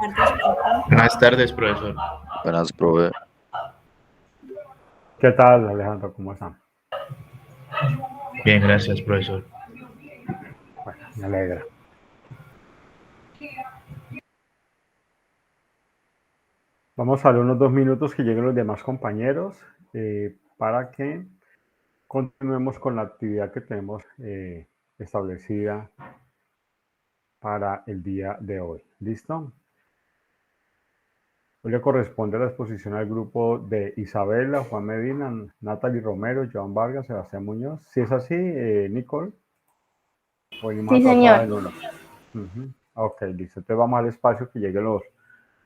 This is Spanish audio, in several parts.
tardes, profe. Buenas tardes, profesor. Buenas, profe. ¿Qué tal, Alejandro? ¿Cómo están? Bien, gracias, profesor. Bueno, me alegra. Vamos a dar unos 2 minutos que lleguen los demás compañeros para que continuemos con la actividad que tenemos establecida para el día de hoy. ¿Listo? Hoy le corresponde la exposición al grupo de Isabela, Juan Medina, Natalie Romero, Joan Vargas, Sebastián Muñoz. Si es así, Nicole, venimos Sí, atrasados señor. en uno. Ok, listo. Entonces vamos al espacio que lleguen los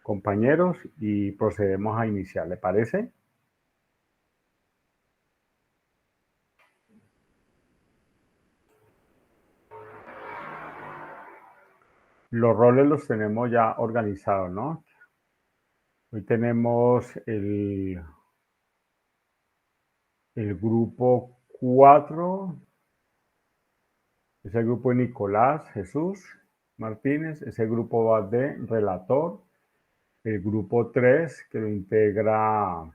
compañeros y procedemos a iniciar. ¿Le parece? Los roles los tenemos ya organizados, ¿no? Hoy tenemos el grupo 4, es el grupo de Nicolás Jesús Martínez, ese grupo va de relator, el grupo 3 que lo integra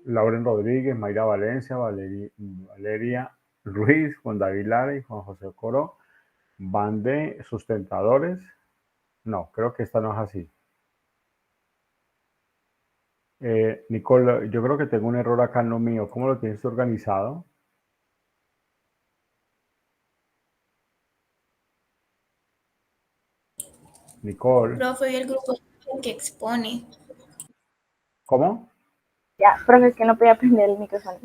Lauren Rodríguez, Mayra Valencia, Valeria Ruiz, Juan David Lara y Juan José Coro, van de sustentadores. No, creo que esta no es así. Nicole, yo creo que tengo un error acá en lo mío. ¿Cómo lo tienes organizado? Nicole. Profe, hoy el grupo que expone. ¿Cómo? Ya, profe, es que no podía prender el micrófono.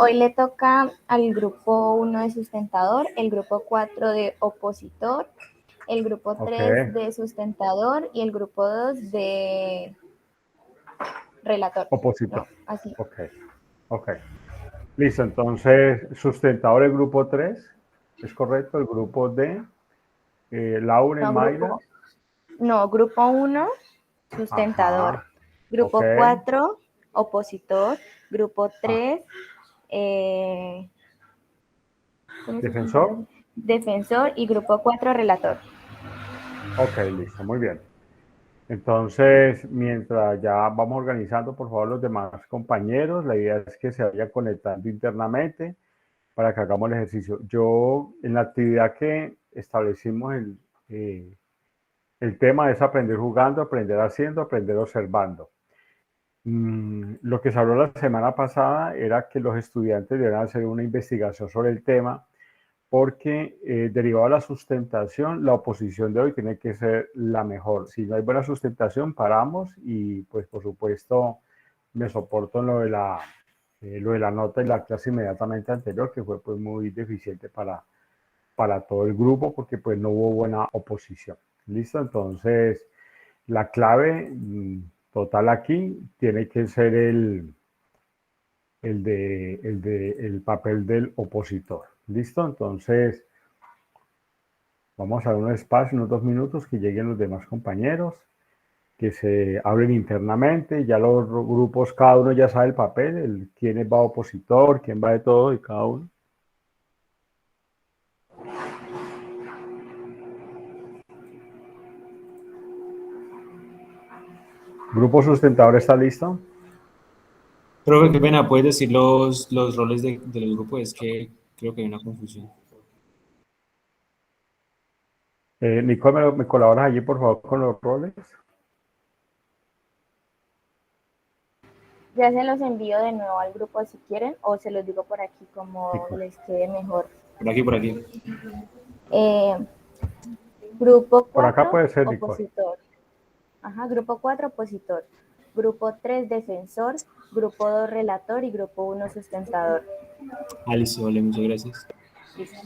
Hoy le toca al grupo 1 de sustentador, el grupo 4 de opositor, el grupo 3 de sustentador y el grupo 2 de relator. Opositor. No, así. Ok. Listo, entonces, sustentador el grupo 3, ¿es correcto? El grupo de Laura, No, Mayra. grupo 1, sustentador. Ajá. Grupo 4, opositor. Grupo 3, defensor. Defensor y grupo 4, relator. Ok, listo, muy bien. Entonces, mientras ya vamos organizando, por favor, los demás compañeros, la idea es que se vayan conectando internamente para que hagamos el ejercicio. Yo, en la actividad que establecimos, el tema es aprender jugando, aprender haciendo, aprender observando. Lo que se habló la semana pasada era que los estudiantes deben hacer una investigación sobre el tema porque derivado de la sustentación, la oposición de hoy tiene que ser la mejor. Si no hay buena sustentación, paramos y pues por supuesto me soporto en lo de la nota y la clase inmediatamente anterior, que fue pues muy deficiente para todo el grupo porque pues no hubo buena oposición. ¿Listo? Entonces, la clave total aquí tiene que ser el papel del opositor. ¿Listo? Entonces, vamos a dar un espacio, unos 2 minutos, que lleguen los demás compañeros, que se hablen internamente. Ya los grupos, cada uno ya sabe el papel, quién va opositor, quién va de todo y cada uno. ¿Grupo sustentador está listo? Profe, qué pena, ¿puedes decir los roles del grupo? Es que creo que hay una confusión. Nicole, ¿me colaboras allí, por favor, con los roles? Ya se los envío de nuevo al grupo si quieren, o se los digo por aquí como Nicole. les quede mejor. Por aquí. Grupo 4, Por acá puede ser, Nicole. opositor. Grupo 4, opositor. Grupo 3, defensor. Grupo 2, relator. Y grupo 1, sustentador. Listo, vale, muchas gracias. Listo.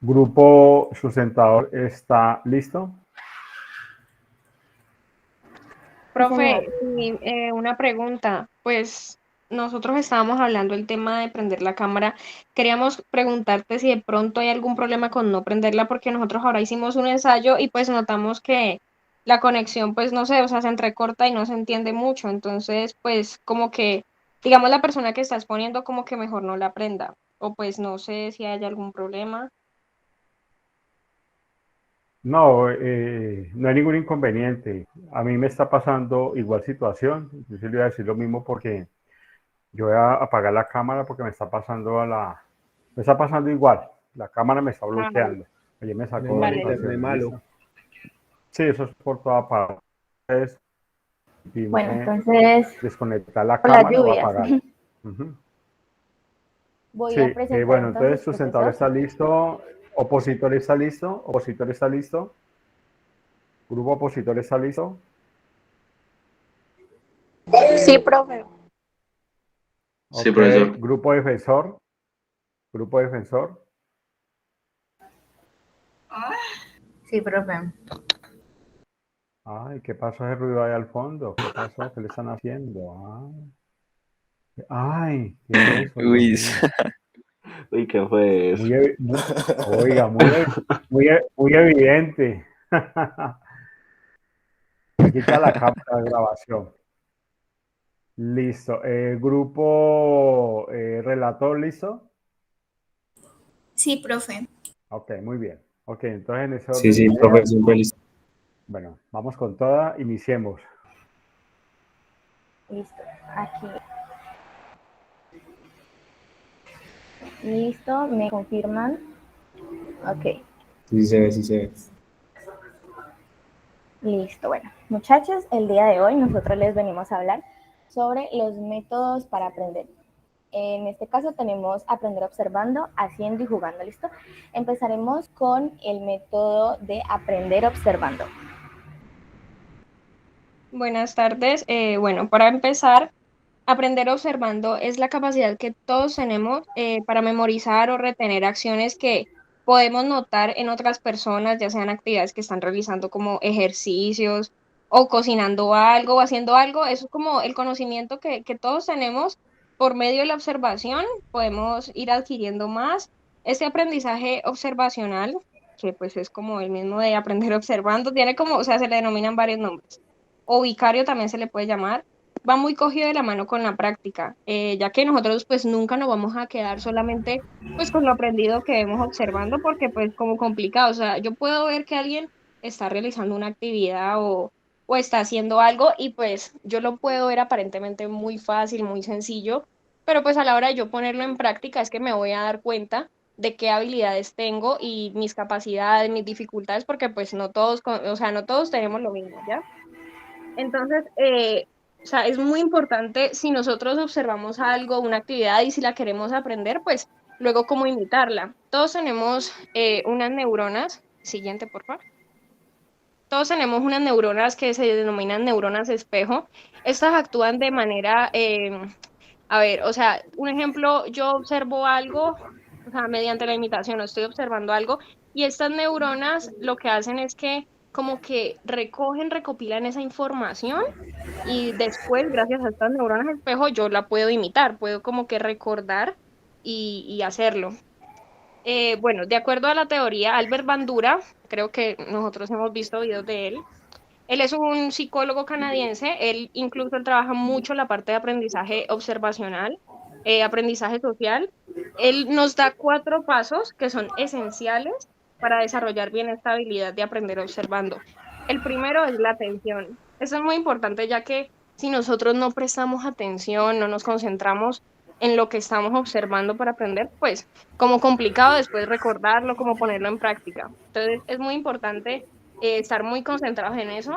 ¿Grupo sustentador está listo? Profe, una pregunta. Pues nosotros estábamos hablando del tema de prender la cámara. Queríamos preguntarte si de pronto hay algún problema con no prenderla, porque nosotros ahora hicimos un ensayo y pues notamos que la conexión, pues no sé, o sea, se entrecorta y no se entiende mucho. Entonces, pues como que, digamos, la persona que está exponiendo como que mejor no la aprenda. O pues no sé si hay algún problema. No, no hay ningún inconveniente. A mí me está pasando igual situación. Yo sí le voy a decir lo mismo porque yo voy a apagar la cámara porque me está pasando igual. La cámara me está Ah, vale. bloqueando. Ayer me sacó Tenemos el Vale. internet anotaciones. malo. ¿Listo? Sí, eso es por toda parte. Entonces, Bueno, dime entonces, desconectar la por las cámara o lluvias, apagarla. Ujú. voy Sí, a presentar bueno, entonces entonces, sustentador profesor. está listo, opositor está listo, opositor está listo, grupo opositor está listo. Sí, profe. Sí, Ok, profesor. grupo defensor. Sí, profe. Ay, ¿qué pasó ese ruido ahí al fondo? ¿Qué pasó? ¿Qué le están haciendo? Ay, ¿qué es eso, Dios Uy, mío? uy, ¿qué fue eso? Oiga, muy evidente. Aquí está la cámara de grabación. Listo. Grupo relator, ¿listo? Sí, profe. Ok, muy bien. Ok, entonces en ese Sí, orden de sí, profe, ideas, siempre listo. bueno, vamos con toda, iniciemos. Listo, aquí. Listo, ¿me confirman? Ok, Sí se ve, sí se ve. listo. Bueno, muchachos, el día de hoy nosotros les venimos a hablar sobre los métodos para aprender. En este caso tenemos aprender observando, haciendo y jugando, ¿listo? Empezaremos con el método de aprender observando. Buenas tardes. Bueno, para empezar, aprender observando es la capacidad que todos tenemos para memorizar o retener acciones que podemos notar en otras personas, ya sean actividades que están realizando como ejercicios o cocinando algo o haciendo algo. Eso es como el conocimiento que todos tenemos por medio de la observación. Podemos ir adquiriendo más. Este aprendizaje observacional, que pues es como el mismo de aprender observando, tiene como, o sea, se le denominan varios nombres. O vicario también se le puede llamar, va muy cogido de la mano con la práctica, ya que nosotros pues nunca nos vamos a quedar solamente pues con lo aprendido que vemos observando, porque pues como complicado, o sea, yo puedo ver que alguien está realizando una actividad o está haciendo algo y pues yo lo puedo ver aparentemente muy fácil, muy sencillo, pero pues a la hora de yo ponerlo en práctica es que me voy a dar cuenta de qué habilidades tengo y mis capacidades, mis dificultades, porque pues no todos, o sea, no todos tenemos lo mismo, ¿ya? Entonces, o sea, es muy importante si nosotros observamos algo, una actividad y si la queremos aprender, pues luego cómo imitarla. Todos tenemos unas neuronas, siguiente, por favor. Todos tenemos unas neuronas que se denominan neuronas espejo. Estas actúan de manera, a ver, o sea, un ejemplo, yo observo algo, o sea, mediante la imitación, estoy observando algo, y estas neuronas lo que hacen es que como que recogen, recopilan esa información y después, gracias a estas neuronas espejo, yo la puedo imitar, puedo como que recordar y hacerlo. Bueno, de acuerdo a la teoría, Albert Bandura, creo que nosotros hemos visto videos de él. Él es un psicólogo canadiense, él trabaja mucho la parte de aprendizaje observacional, aprendizaje social. Él nos da 4 pasos que son esenciales para desarrollar bien esta habilidad de aprender observando. El primero es la atención. Eso es muy importante ya que si nosotros no prestamos atención, no nos concentramos en lo que estamos observando para aprender, pues como complicado después recordarlo, como ponerlo en práctica. Entonces es muy importante estar muy concentrados en eso.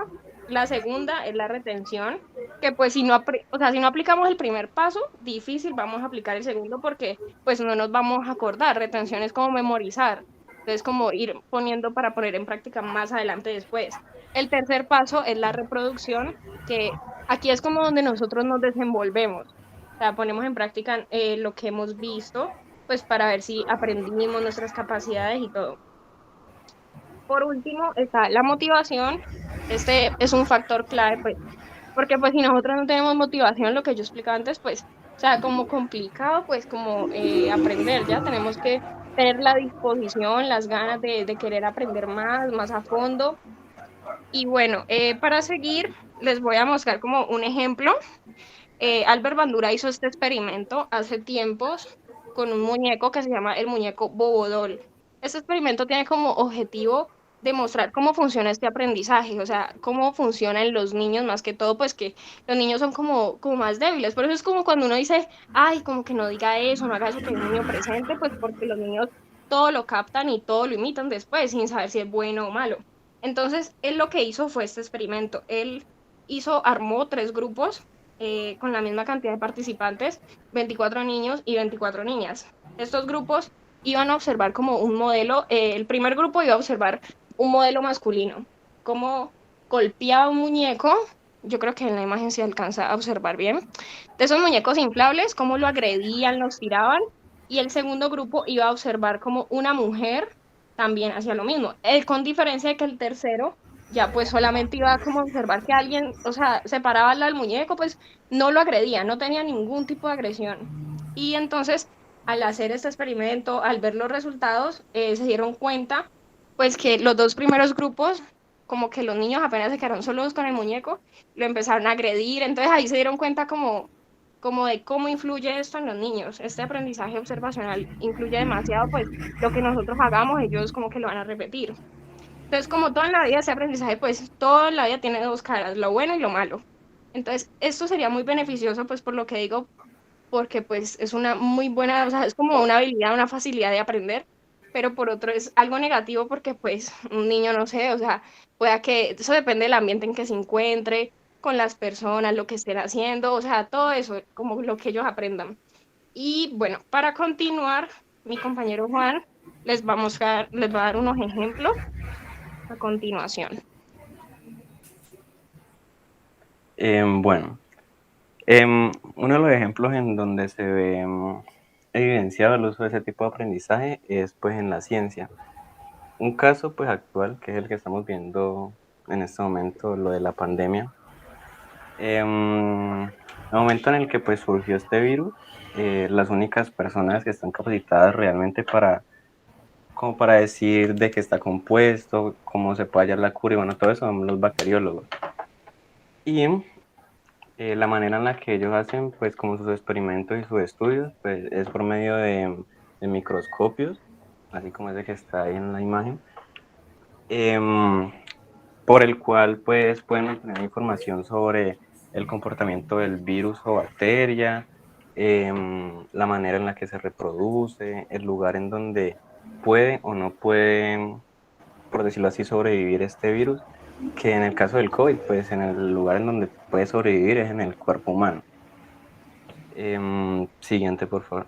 La segunda es la retención, que pues si no, o sea, si no aplicamos el primer paso, difícil vamos a aplicar el segundo porque pues no nos vamos a acordar. Retención es como memorizar, entonces como ir poniendo para poner en práctica más adelante después. El tercer paso es la reproducción, que aquí es como donde nosotros nos desenvolvemos, o sea, ponemos en práctica lo que hemos visto, pues para ver si aprendimos nuestras capacidades y todo. Por último, está la motivación. Este es un factor clave, pues, porque pues si nosotros no tenemos motivación, lo que yo explicaba antes, pues, o sea, como complicado, pues, como aprender, ya tenemos que tener la disposición, las ganas de querer aprender más, más a fondo. Y bueno, para seguir, les voy a mostrar como un ejemplo. Albert Bandura hizo este experimento hace tiempos con un muñeco que se llama el muñeco Bobodol. Este experimento tiene como objetivo demostrar cómo funciona este aprendizaje, o sea, cómo funciona en los niños más que todo, pues que los niños son como más débiles. Por eso es como cuando uno dice, ay, como que no diga eso, no haga eso que hay un niño presente, pues porque los niños todo lo captan y todo lo imitan después sin saber si es bueno o malo. Entonces, él lo que hizo fue este experimento. Él armó 3 grupos con la misma cantidad de participantes, 24 niños y 24 niñas. Estos grupos iban a observar como un modelo, el primer grupo iba a observar un modelo masculino, cómo golpeaba un muñeco, yo creo que en la imagen se alcanza a observar bien, de esos muñecos inflables, cómo lo agredían, los tiraban, y el segundo grupo iba a observar como una mujer también hacía lo mismo, con diferencia de que el tercero ya pues solamente iba como a observar que alguien, o sea, se paraba al lado del muñeco, pues no lo agredía, no tenía ningún tipo de agresión. Y entonces, al hacer este experimento, al ver los resultados, se dieron cuenta, pues que los 2 primeros grupos, como que los niños apenas se quedaron solos con el muñeco, lo empezaron a agredir, entonces ahí se dieron cuenta como de cómo influye esto en los niños. Este aprendizaje observacional influye demasiado, pues lo que nosotros hagamos, ellos como que lo van a repetir. Entonces, como todo en la vida, ese aprendizaje, pues todo en la vida tiene 2 caras, lo bueno y lo malo. Entonces, esto sería muy beneficioso, pues por lo que digo, porque pues es una muy buena, o sea, es como una habilidad, una facilidad de aprender, pero por otro es algo negativo porque pues un niño, no sé, o sea, pueda que, eso depende del ambiente en que se encuentre, con las personas, lo que estén haciendo, o sea, todo eso, como lo que ellos aprendan. Y bueno, para continuar, mi compañero Juan les va a dar unos ejemplos a continuación. Bueno, uno de los ejemplos en donde se ve evidenciado el uso de ese tipo de aprendizaje es pues en la ciencia. Un caso pues actual, que es el que estamos viendo en este momento, lo de la pandemia. El momento en el que pues surgió este virus, las únicas personas que están capacitadas realmente como para decir de qué está compuesto, cómo se puede hallar la cura y bueno, todo eso son los bacteriólogos. Y la manera en la que ellos hacen, pues, como sus experimentos y sus estudios, pues, es por medio de microscopios, así como ese que está ahí en la imagen, por el cual, pues, pueden obtener información sobre el comportamiento del virus o bacteria, la manera en la que se reproduce, el lugar en donde puede o no puede, por decirlo así, sobrevivir este virus, que en el caso del COVID, pues en el lugar en donde puede sobrevivir es en el cuerpo humano. Siguiente, por favor.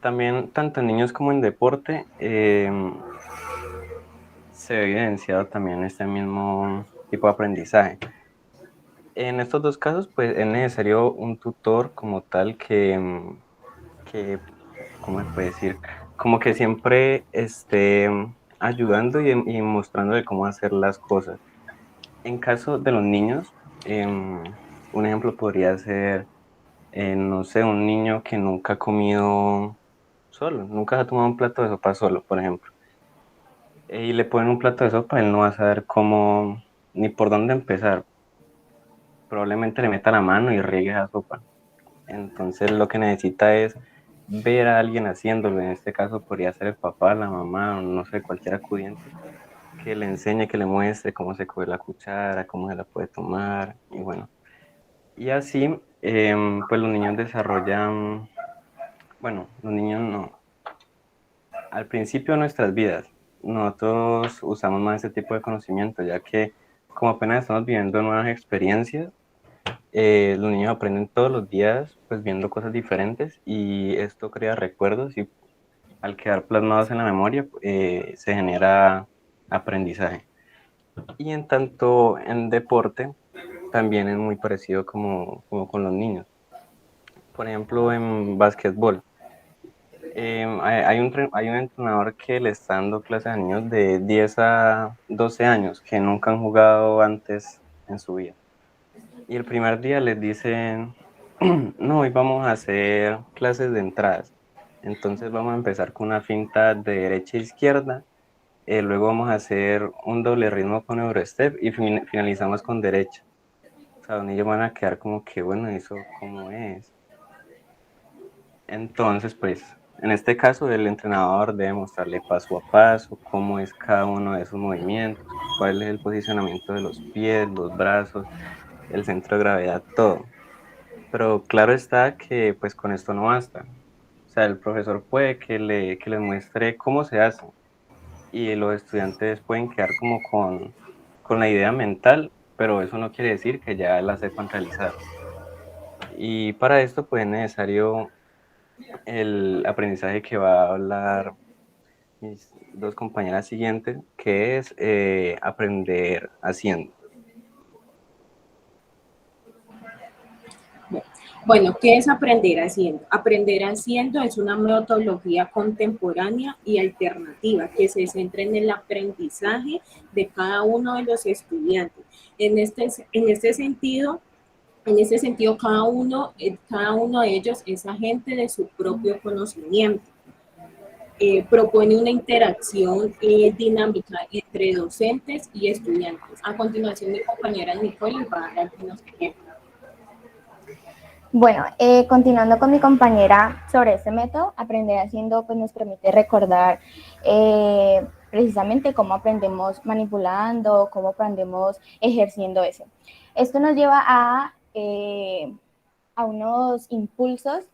También, tanto en niños como en deporte, se ve evidenciado también este mismo tipo de aprendizaje. En estos 2 casos, pues es necesario un tutor como tal que ¿cómo se puede decir? Como que siempre esté ayudando y mostrándole cómo hacer las cosas. En caso de los niños, un ejemplo podría ser, no sé, un niño que nunca ha comido solo, nunca ha tomado un plato de sopa solo, por ejemplo. Y le ponen un plato de sopa, él no va a saber cómo, ni por dónde empezar. Probablemente le meta la mano y riegue esa sopa. Entonces lo que necesita es ver a alguien haciéndolo. En este caso podría ser el papá, la mamá, no sé, cualquier acudiente, que le enseñe, que le muestre cómo se coge la cuchara, cómo se la puede tomar, y bueno. Y así, pues los niños desarrollan, bueno, los niños no. Al principio de nuestras vidas, nosotros usamos más este tipo de conocimiento, ya que como apenas estamos viviendo nuevas experiencias, los niños aprenden todos los días, pues viendo cosas diferentes y esto crea recuerdos y al quedar plasmados en la memoria, se genera aprendizaje. Y en tanto en deporte, también es muy parecido como con los niños. Por ejemplo, en básquetbol, hay un entrenador que le está dando clases a niños de 10 a 12 años que nunca han jugado antes en su vida. Y el primer día les dicen, no, hoy vamos a hacer clases de entradas. Entonces vamos a empezar con una finta de derecha a izquierda, luego vamos a hacer un doble ritmo con Eurostep y finalizamos con derecha. O sea, donde ellos van a quedar como que, bueno, ¿eso cómo es? Entonces, pues, en este caso, el entrenador debe mostrarle paso a paso cómo es cada uno de esos movimientos, cuál es el posicionamiento de los pies, los brazos, el centro de gravedad, todo. Pero claro está que pues con esto no basta. O sea, el profesor puede que les muestre cómo se hace y los estudiantes pueden quedar como con la idea mental, pero eso no quiere decir que ya la sepan realizar. Y para esto pues es necesario el aprendizaje que va a hablar mis dos compañeras siguientes, que es aprender haciendo. Bueno, ¿qué es aprender haciendo? Aprender haciendo es una metodología contemporánea y alternativa que se centra en el aprendizaje de cada uno de los estudiantes. En este sentido, cada uno de ellos es agente de su propio conocimiento. Propone una interacción dinámica entre docentes y estudiantes. A continuación, mi compañera Nicole va a dar unos ejemplos. Bueno, continuando con mi compañera sobre este método, aprender haciendo pues nos permite recordar precisamente cómo aprendemos manipulando, cómo aprendemos ejerciendo eso. Esto nos lleva a unos impulsos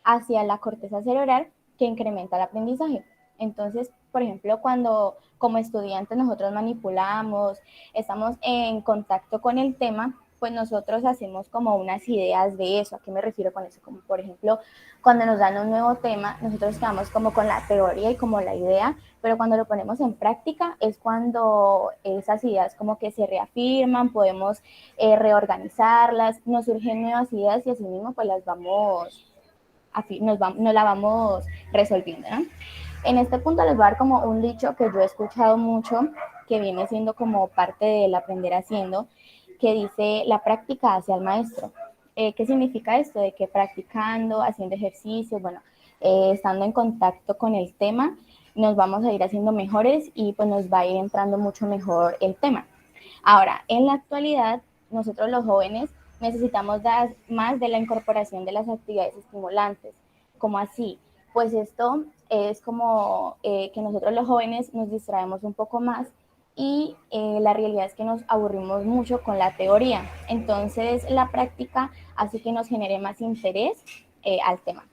hacia la corteza cerebral que incrementa el aprendizaje. Entonces, por ejemplo, cuando como estudiantes nosotros manipulamos, estamos en contacto con el tema, pues nosotros hacemos como unas ideas de eso. ¿A qué me refiero con eso? Como por ejemplo, cuando nos dan un nuevo tema, nosotros quedamos como con la teoría y como la idea, pero cuando lo ponemos en práctica es cuando esas ideas como que se reafirman, podemos reorganizarlas, nos surgen nuevas ideas y así mismo pues las vamos nos la vamos resolviendo, ¿no? En este punto les voy a dar como un dicho que yo he escuchado mucho, que viene siendo como parte del aprender haciendo, que dice, la práctica hace al maestro. ¿Qué significa esto? De que practicando, haciendo ejercicios, bueno, estando en contacto con el tema, nos vamos a ir haciendo mejores y pues nos va a ir entrando mucho mejor el tema. Ahora, en la actualidad, nosotros los jóvenes necesitamos dar más de la incorporación de las actividades estimulantes. ¿Cómo así? Pues esto es como que nosotros los jóvenes nos distraemos un poco más y la realidad es que nos aburrimos mucho con la teoría. Entonces la práctica hace que nos genere más interés al tema.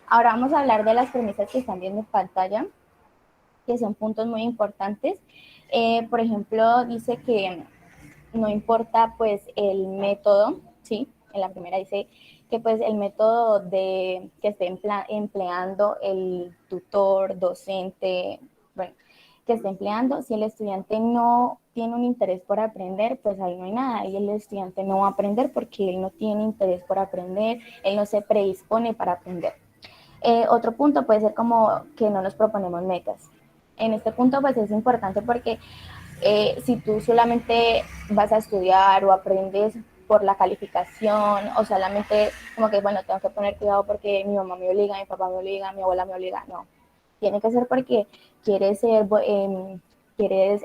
Ahora vamos a hablar de las premisas que están viendo en pantalla, que son puntos muy importantes. Por ejemplo, dice que no importa pues el método, ¿sí? En la primera dice que pues el método que esté empleando el tutor, docente, bueno, que esté empleando, si el estudiante no tiene un interés por aprender, pues ahí no hay nada, y el estudiante no va a aprender porque él no tiene interés por aprender, él no se predispone para aprender. Otro punto puede ser como que no nos proponemos metas. En este punto pues es importante porque si tú solamente vas a estudiar o aprendes por la calificación o solamente como que, bueno, tengo que poner cuidado porque mi mamá me obliga, mi papá me obliga, mi abuela me obliga, no. Tiene que ser porque quieres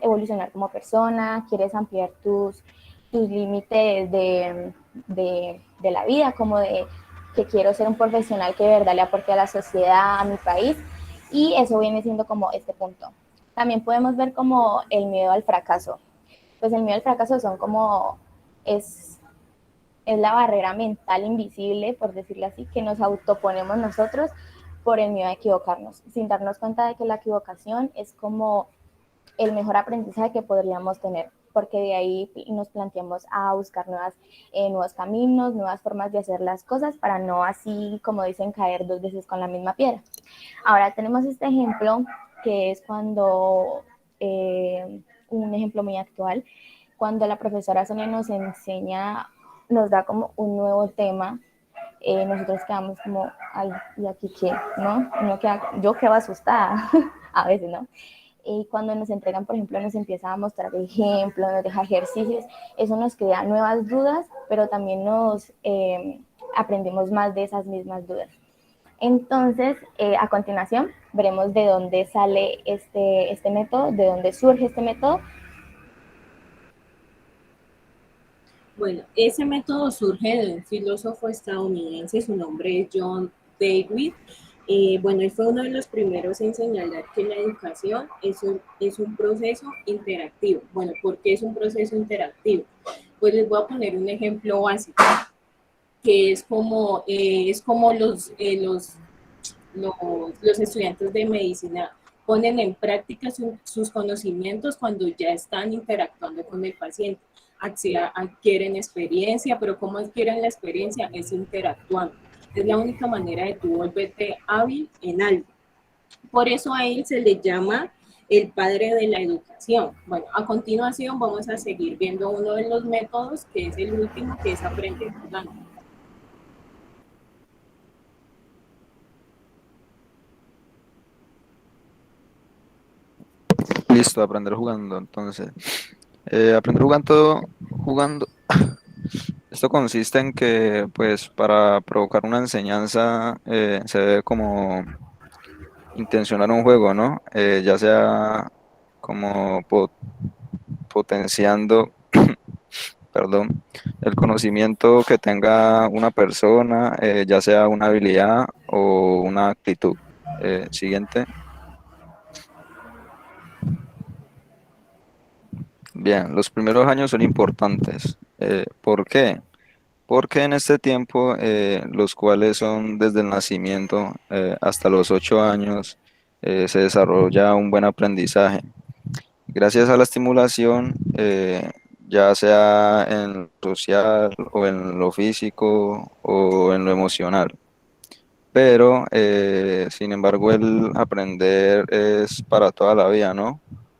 evolucionar como persona, quieres ampliar tus límites de la vida, como de que quiero ser un profesional que de verdad le aporte a la sociedad, a mi país, y eso viene siendo como este punto. También podemos ver como el miedo al fracaso. Pues el miedo al fracaso son como, es la barrera mental invisible, por decirlo así, que nos autoponemos nosotros por el miedo a equivocarnos, sin darnos cuenta de que la equivocación es como el mejor aprendizaje que podríamos tener, porque de ahí nos planteamos a buscar nuevos caminos, nuevas formas de hacer las cosas para no así, como dicen, caer dos veces con la misma piedra. Ahora tenemos este ejemplo que es cuando, un ejemplo muy actual, cuando la profesora Sonia nos enseña, nos da como un nuevo tema, nosotros quedamos como, ay, ¿y aquí qué? ¿No? Yo quedo asustada a veces, ¿no? Y cuando nos entregan, por ejemplo, nos empieza a mostrar ejemplos, nos deja ejercicios, eso nos crea nuevas dudas, pero también nos aprendemos más de esas mismas dudas. Entonces, a continuación, veremos de dónde sale este método, de dónde surge este método. Bueno, ese método surge de un filósofo estadounidense, su nombre es John Dewey. Bueno, él fue uno de los primeros en señalar que la educación es un proceso interactivo. Bueno, ¿por qué es un proceso interactivo? Pues les voy a poner un ejemplo básico, que es como los estudiantes de medicina ponen en práctica sus conocimientos cuando ya están interactuando con el paciente. Adquieren experiencia, pero ¿cómo adquieren la experiencia? Es interactuando. Es la única manera de tú volverte hábil en algo. Por eso a él se le llama el padre de la educación. Bueno, a continuación vamos a seguir viendo uno de los métodos, que es el último, que es aprender jugando. Listo, aprender jugando. Entonces, aprender jugando. Esto consiste en que, pues, para provocar una enseñanza se debe como intencionar un juego, ¿no? Ya sea como potenciando, perdón, el conocimiento que tenga una persona, ya sea una habilidad o una actitud. Siguiente. Bien, los primeros años son importantes. ¿Por qué? Porque en este tiempo, los cuales son desde el nacimiento hasta los 8 años, se desarrolla un buen aprendizaje. Gracias a la estimulación, ya sea en lo social o en lo físico o en lo emocional. Pero, sin embargo, el aprender es para toda la vida, ¿no?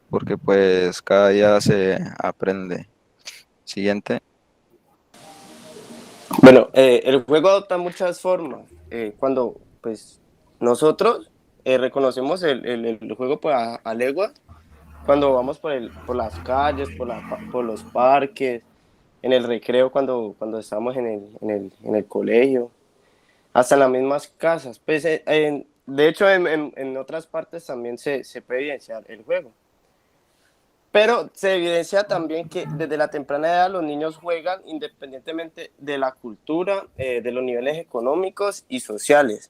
Porque pues cada día se aprende. Siguiente. Bueno, el juego adopta muchas formas. Cuando pues nosotros reconocemos el juego pues, a leguas, cuando vamos por las calles, por los parques, en el recreo, cuando estamos en el colegio, hasta en las mismas casas. Pues, de hecho, en otras partes también se puede evidenciar el juego. Pero se evidencia también que desde la temprana edad los niños juegan independientemente de la cultura, de los niveles económicos y sociales.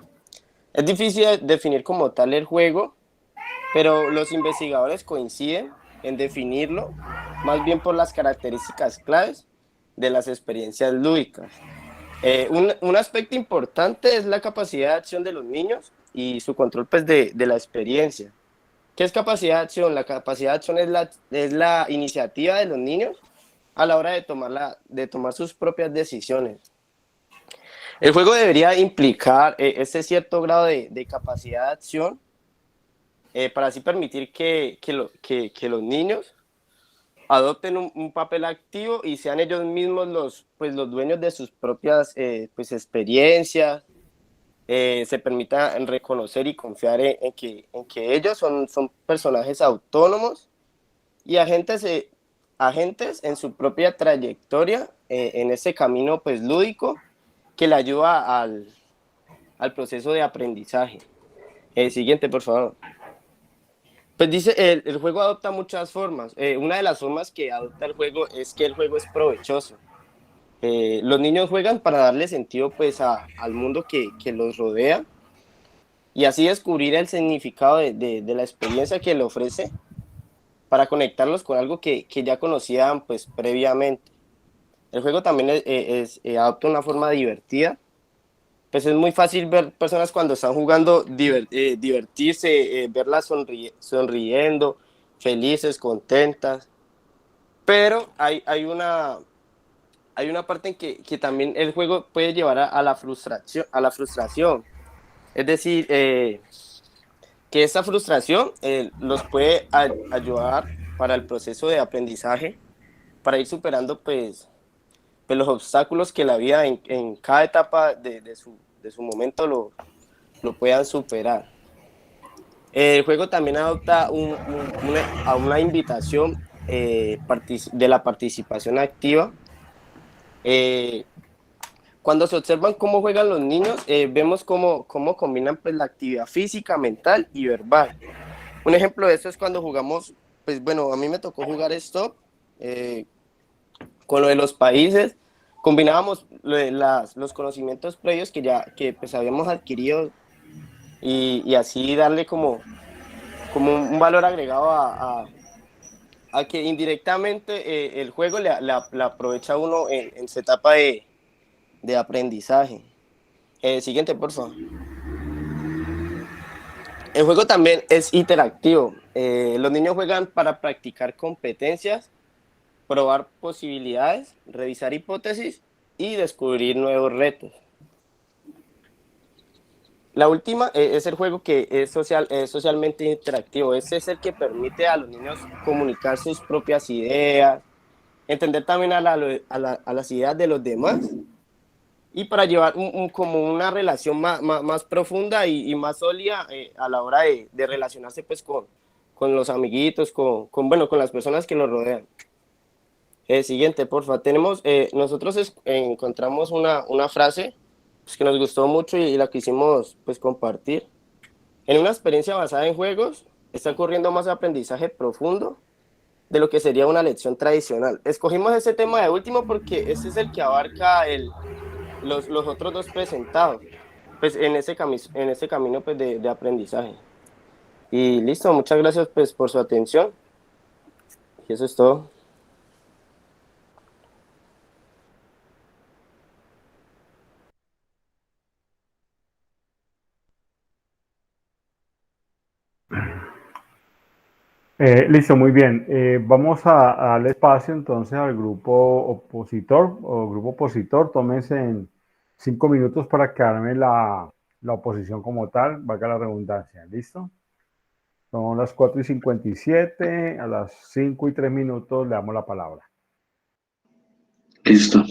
Es difícil definir como tal el juego, pero los investigadores coinciden en definirlo más bien por las características claves de las experiencias lúdicas. Un aspecto importante es la capacidad de acción de los niños y su control pues, de la experiencia. ¿Qué es capacidad de acción? La capacidad de acción es la iniciativa de los niños a la hora de tomar sus propias decisiones. El juego debería implicar este cierto grado de capacidad de acción para así permitir que los niños adopten un papel activo y sean ellos mismos los dueños de sus propias experiencias. Se permita reconocer y confiar en que ellos son personajes autónomos y agentes en su propia trayectoria en ese camino pues lúdico que le ayuda al proceso de aprendizaje. Siguiente, por favor. Pues dice, el juego adopta muchas formas. Una de las formas que adopta el juego es que el juego es provechoso. Los niños juegan para darle sentido pues al mundo que los rodea y así descubrir el significado de la experiencia que le ofrece para conectarlos con algo que ya conocían pues previamente. El juego también adopta una forma divertida. Pues es muy fácil ver personas cuando están jugando divertirse, verlas sonriendo, felices, contentas, pero hay una parte en que también el juego puede llevar a la frustración. Es decir, que esa frustración los puede ayudar para el proceso de aprendizaje, para ir superando pues los obstáculos que la vida en cada etapa de su momento lo puedan superar. El juego también adopta una invitación de la participación activa. Cuando se observan cómo juegan los niños, vemos cómo combinan pues, la actividad física, mental y verbal. Un ejemplo de eso es cuando jugamos, pues bueno, a mí me tocó jugar Stop con lo de los países, combinábamos los conocimientos previos que pues habíamos adquirido y así darle como un valor agregado a que indirectamente el juego le aprovecha a uno en su etapa de aprendizaje. Siguiente, por favor. El juego también es interactivo. Los niños juegan para practicar competencias, probar posibilidades, revisar hipótesis y descubrir nuevos retos. La última es el juego que es socialmente interactivo. Ese es el que permite a los niños comunicar sus propias ideas, entender también a las ideas de los demás y para llevar como una relación más profunda y más sólida a la hora de relacionarse pues con los amiguitos, bueno, con las personas que nos rodean. Siguiente, porfa. Nosotros encontramos una frase pues, que nos gustó mucho y la quisimos pues, compartir. En una experiencia basada en juegos, está ocurriendo más aprendizaje profundo de lo que sería una lección tradicional. Escogimos ese tema de último porque ese es el que abarca los otros dos presentados, pues en ese camino pues, de aprendizaje. Y listo, muchas gracias pues por su atención. Y eso es todo. Listo, muy bien. Vamos a darle espacio entonces al grupo opositor o grupo opositor. Tómense en 5 minutos para que arme la oposición como tal, valga la redundancia. ¿Listo? Son las 4:57. A las 5:03 le damos la palabra. Listo.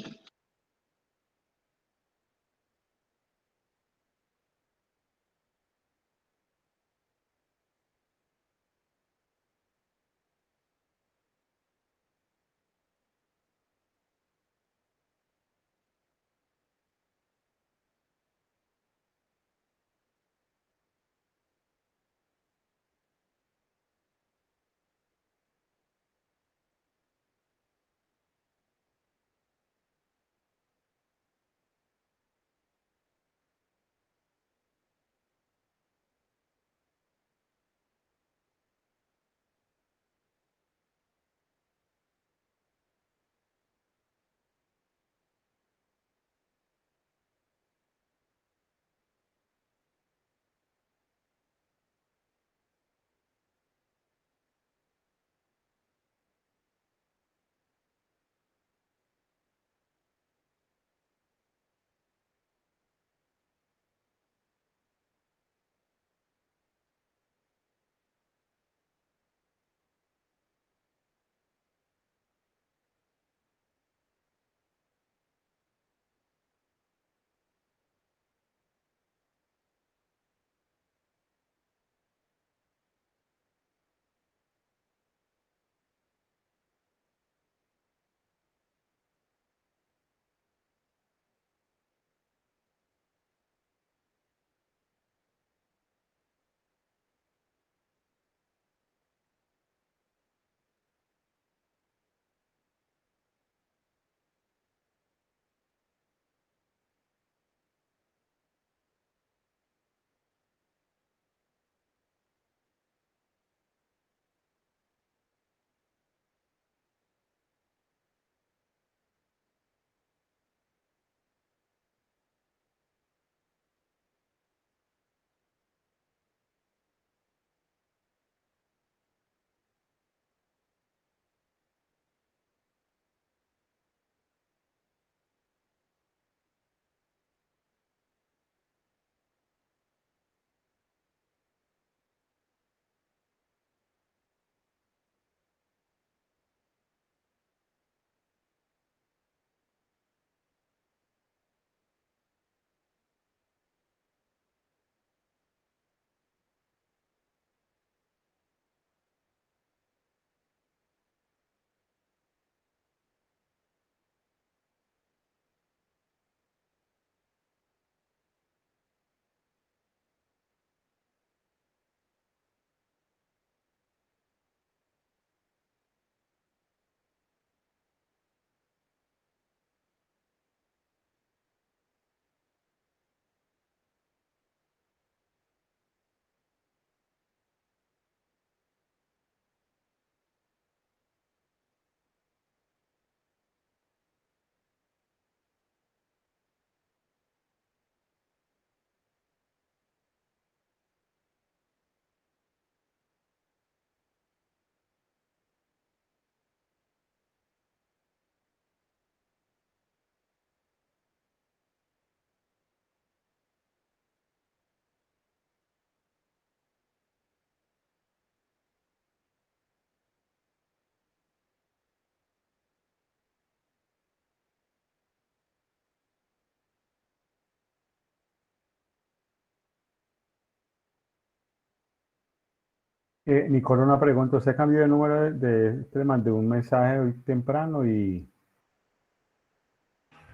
Nicole, una pregunta. ¿Usted cambió de número te mandé un mensaje hoy temprano y...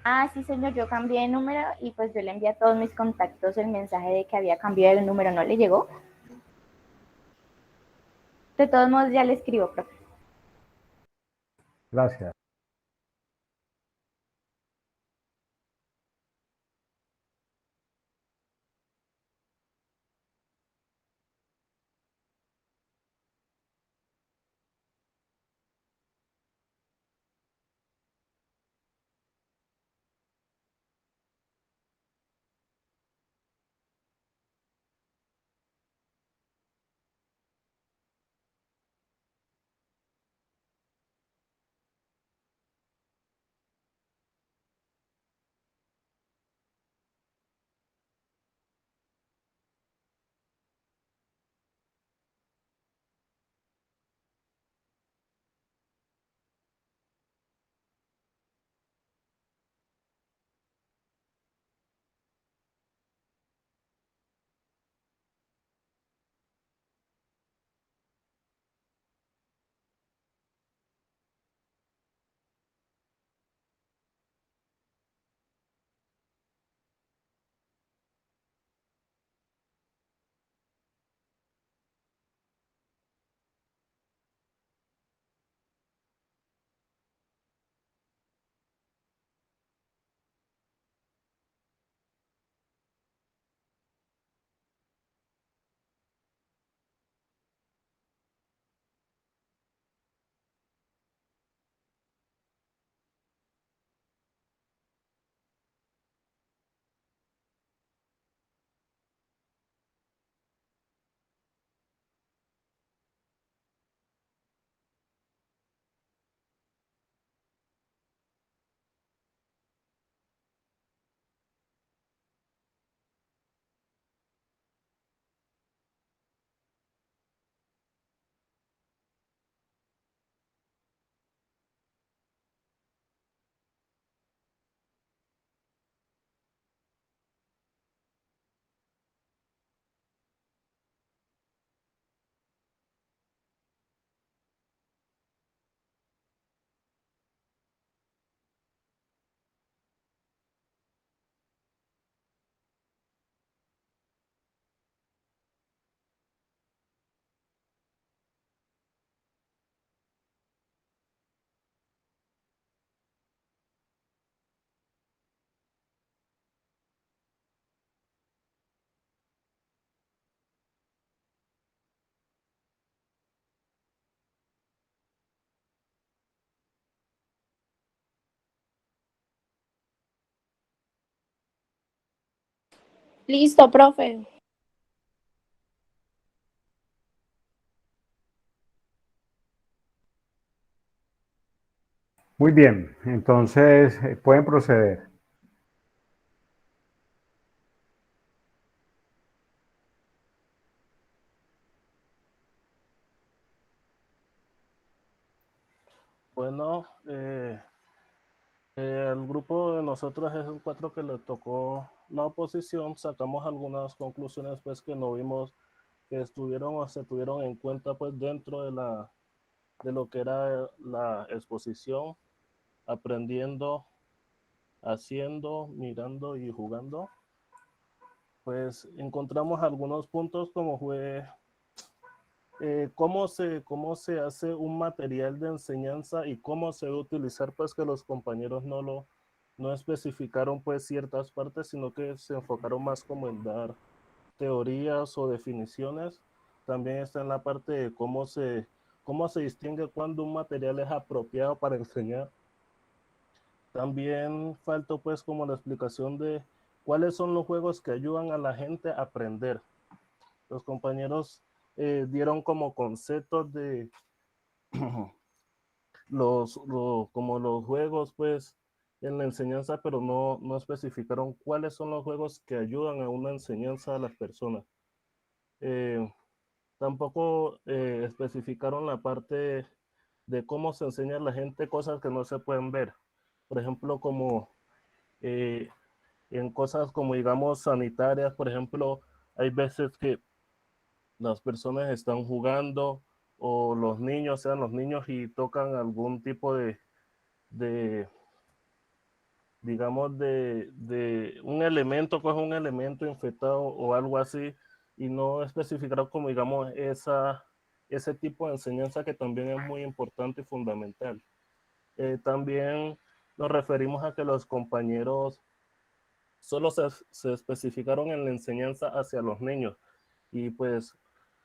Ah, sí, señor, yo cambié de número y pues yo le envié a todos mis contactos el mensaje de que había cambiado de número, ¿no le llegó? De todos modos, ya le escribo, profe. Gracias. Listo, profe. Muy bien, entonces pueden proceder. Bueno, el grupo de nosotros es el 4 que le tocó la oposición. Sacamos algunas conclusiones pues que no vimos que estuvieron o se tuvieron en cuenta pues dentro de lo que era la exposición, aprendiendo, haciendo, mirando y jugando. Pues encontramos algunos puntos como fue cómo se hace un material de enseñanza y cómo se debe utilizar, pues que los compañeros no especificaron pues ciertas partes, sino que se enfocaron más como en dar teorías o definiciones. También está en la parte de cómo se distingue cuando un material es apropiado para enseñar. También faltó pues como la explicación de cuáles son los juegos que ayudan a la gente a aprender. Los compañeros dieron como conceptos de como los juegos pues en la enseñanza, pero no especificaron cuáles son los juegos que ayudan a una enseñanza a las personas. Tampoco especificaron la parte de cómo se enseña a la gente cosas que no se pueden ver. Por ejemplo, como en cosas como digamos sanitarias, por ejemplo, hay veces que las personas están jugando o los niños, sean los niños y tocan algún tipo de digamos, de un elemento, coge un elemento infectado o algo así, y no especificar como, digamos, ese tipo de enseñanza que también es muy importante y fundamental. También nos referimos a que los compañeros solo se especificaron en la enseñanza hacia los niños, y pues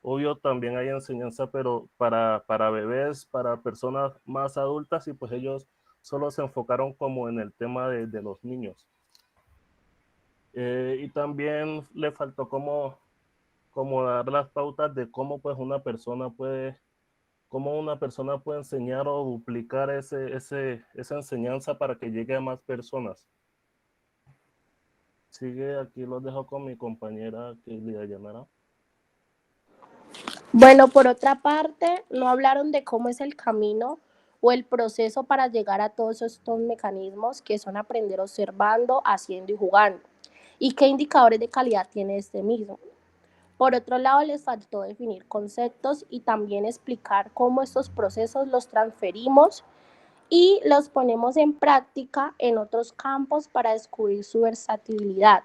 obvio también hay enseñanza, pero para bebés, para personas más adultas, y pues ellos solo se enfocaron como en el tema de los niños. Y también le faltó como dar las pautas de cómo pues cómo una persona puede enseñar o duplicar esa enseñanza para que llegue a más personas. Sigue, aquí los dejo con mi compañera que le llamará. Bueno, por otra parte, no hablaron de cómo es el camino o el proceso para llegar a todos estos mecanismos que son aprender observando, haciendo y jugando. ¿Y qué indicadores de calidad tiene este mismo? Por otro lado, les faltó definir conceptos y también explicar cómo estos procesos los transferimos y los ponemos en práctica en otros campos para descubrir su versatilidad.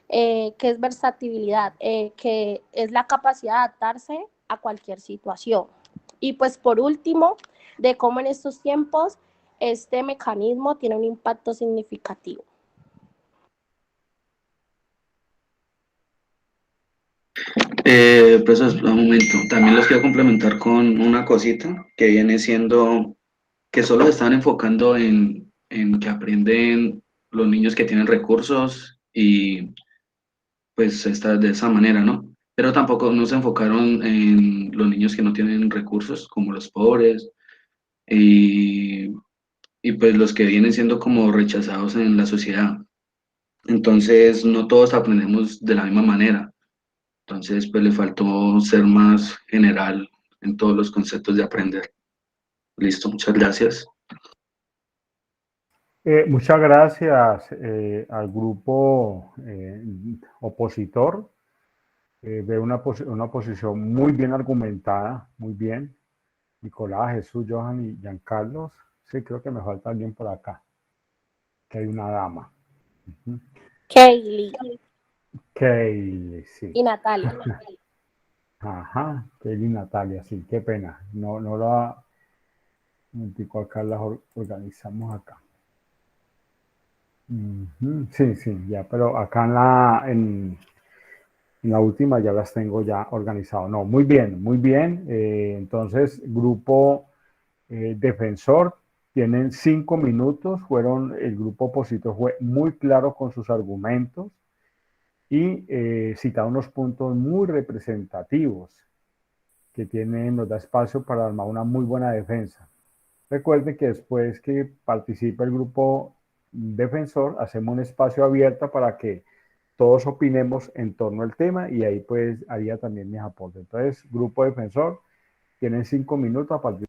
¿Qué es versatilidad? Que es la capacidad de adaptarse a cualquier situación. Y pues por último, de cómo en estos tiempos este mecanismo tiene un impacto significativo. Pues un momento, también los quiero complementar con una cosita que viene siendo que solo se están enfocando en que aprenden los niños que tienen recursos y pues está de esa manera, ¿no? Pero tampoco no se enfocaron en los niños que no tienen recursos, como los pobres y, y pues los que vienen siendo como rechazados en la sociedad. Entonces, no todos aprendemos de la misma manera. Entonces, pues le faltó ser más general en todos los conceptos de aprender. Listo, muchas gracias. Muchas gracias al grupo opositor. Veo una posición muy bien argumentada, muy bien. Nicolás, Jesús, Johan y Giancarlos. Sí, creo que me falta alguien por acá, que hay una dama. Kaylee. Kaylee, sí. Y Natalia. Ajá, Kaylee y Natalia, sí, qué pena. No la... acá las organizamos acá. Sí, sí, ya, pero acá en la última ya las tengo ya organizado. No, muy bien, muy bien. Entonces, grupo defensor, tienen 5 minutos. El grupo opositor fue muy claro con sus argumentos y citaron unos puntos muy representativos que nos da espacio para armar una muy buena defensa. Recuerden que después que participa el grupo defensor, hacemos un espacio abierto para que todos opinemos en torno al tema y ahí pues haría también mis aportes. Entonces, grupo defensor, tienen 5 minutos a partir.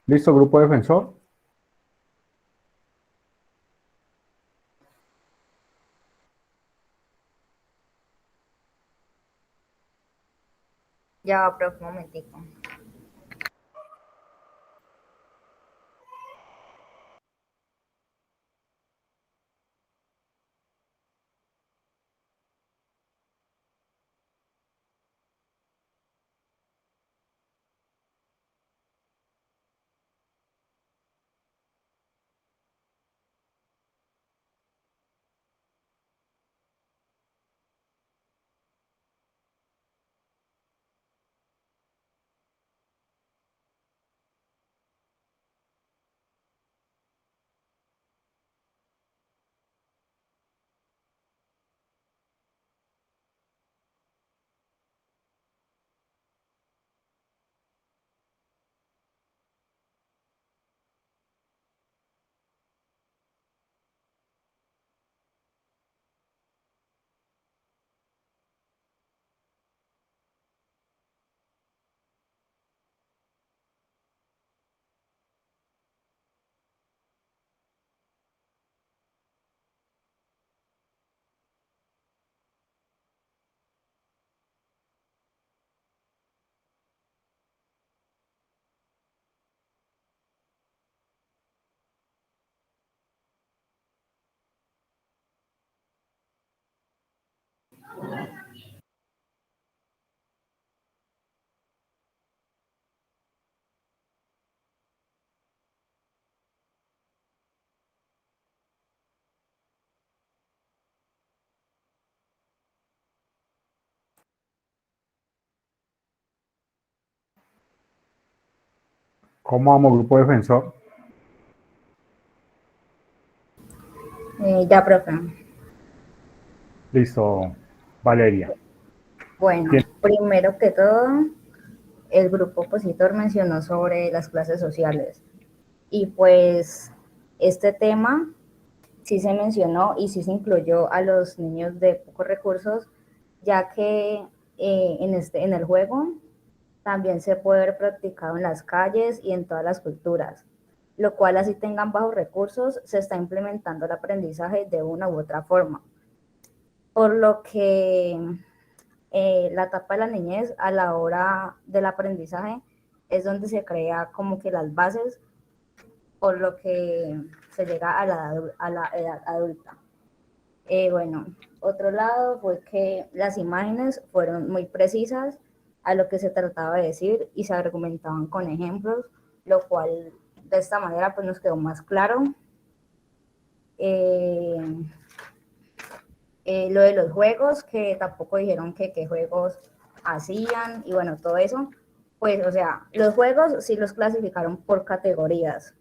¿Listo, grupo defensor? Ya va, profe, un momentico. ¿Cómo vamos, grupo defensor? Ya, profe. Listo, Valeria. Bueno, primero que todo, el grupo opositor mencionó sobre las clases sociales. Y pues este tema sí se mencionó y sí se incluyó a los niños de pocos recursos, ya que en el juego también se puede ver practicado en las calles y en todas las culturas, lo cual así tengan bajos recursos, se está implementando el aprendizaje de una u otra forma. Por lo que la etapa de la niñez a la hora del aprendizaje es donde se crea como que las bases, por lo que se llega a la edad adulta. Bueno, otro lado fue que las imágenes fueron muy precisas a lo que se trataba de decir y se argumentaban con ejemplos, lo cual de esta manera pues nos quedó más claro. Lo de los juegos, que tampoco dijeron que qué juegos hacían y bueno, todo eso, pues o sea, los juegos sí los clasificaron por categorías.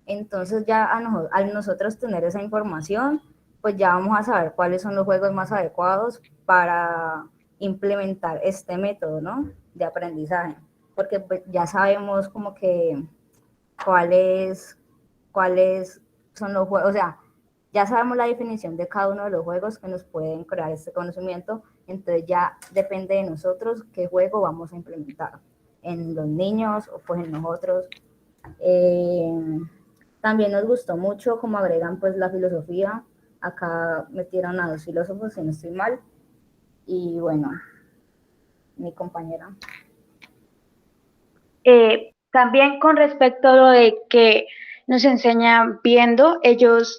Entonces ya al nosotros tener esa información, pues ya vamos a saber cuáles son los juegos más adecuados para implementar este método, ¿no? De aprendizaje, porque pues, ya sabemos como que cuáles son los juegos, o sea, ya sabemos la definición de cada uno de los juegos que nos pueden crear este conocimiento, entonces ya depende de nosotros qué juego vamos a implementar en los niños o pues en nosotros. También nos gustó mucho cómo agregan pues la filosofía, acá metieron a 2 filósofos si no estoy mal, y bueno, mi compañera. También con respecto a lo de que nos enseñan viendo, ellos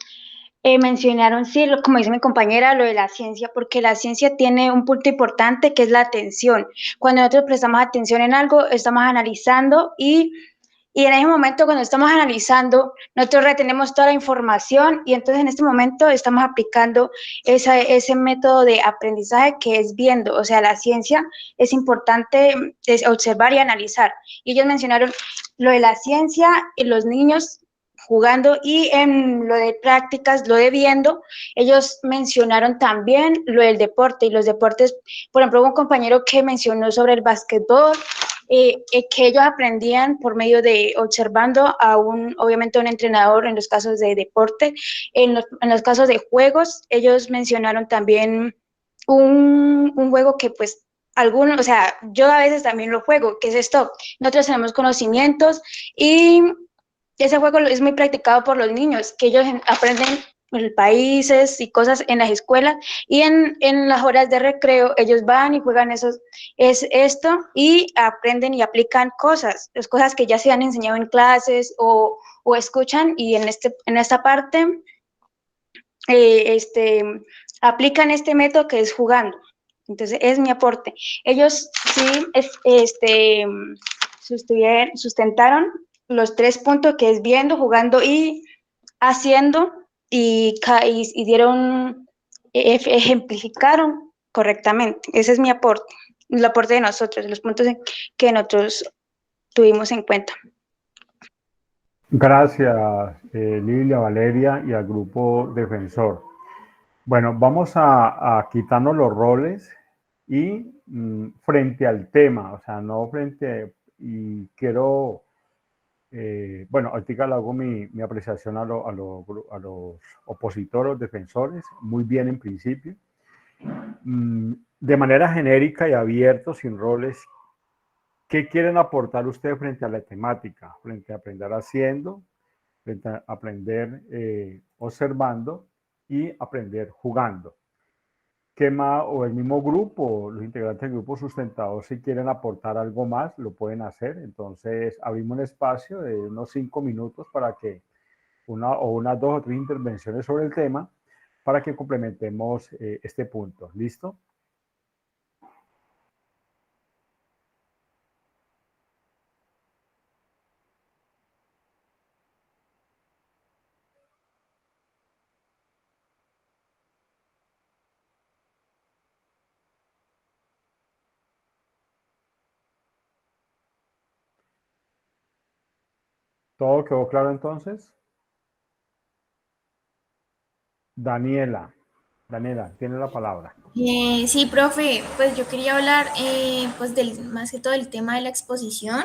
mencionaron, sí, como dice mi compañera, lo de la ciencia, porque la ciencia tiene un punto importante que es la atención. Cuando nosotros prestamos atención en algo, estamos analizando y en ese momento cuando estamos analizando, nosotros retenemos toda la información y entonces en este momento estamos aplicando ese método de aprendizaje que es viendo. O sea, la ciencia es importante observar y analizar. Y ellos mencionaron lo de la ciencia y los niños jugando y en lo de prácticas, lo de viendo, ellos mencionaron también lo del deporte y los deportes, por ejemplo, un compañero que mencionó sobre el básquetbol, que ellos aprendían por medio de observando a obviamente a un entrenador en los casos de deporte, en los casos de juegos, ellos mencionaron también un juego que pues algunos, o sea, yo a veces también lo juego, que es esto, nosotros tenemos conocimientos y ese juego es muy practicado por los niños, que ellos aprenden países y cosas en las escuelas y en las horas de recreo ellos van y juegan esto y aprenden y aplican cosas, las cosas que ya se han enseñado en clases o escuchan y en esta parte aplican este método que es jugando. Entonces, es mi aporte. Ellos sí sustentaron los 3 puntos que es viendo, jugando y haciendo y dieron, ejemplificaron correctamente. Ese es mi aporte, el aporte de nosotros, los puntos que nosotros tuvimos en cuenta. Gracias, Lilia, Valeria y al grupo defensor. Bueno, vamos a quitarnos los roles y frente al tema, o sea, no frente, y quiero, bueno, ahorita le hago mi apreciación a los opositores, defensores, muy bien en principio. De manera genérica y abierto, sin roles, ¿qué quieren aportar ustedes frente a la temática? Frente a aprender haciendo, frente a aprender observando y aprender jugando. ¿Qué más? O el mismo grupo, los integrantes del grupo sustentador, si quieren aportar algo más, lo pueden hacer. Entonces, abrimos un espacio de unos 5 minutos para que unas 2 o 3 intervenciones sobre el tema para que complementemos este punto. ¿Listo? ¿Todo quedó claro entonces? Daniela, tiene la palabra. Sí, profe, pues yo quería hablar pues más que todo del tema de la exposición,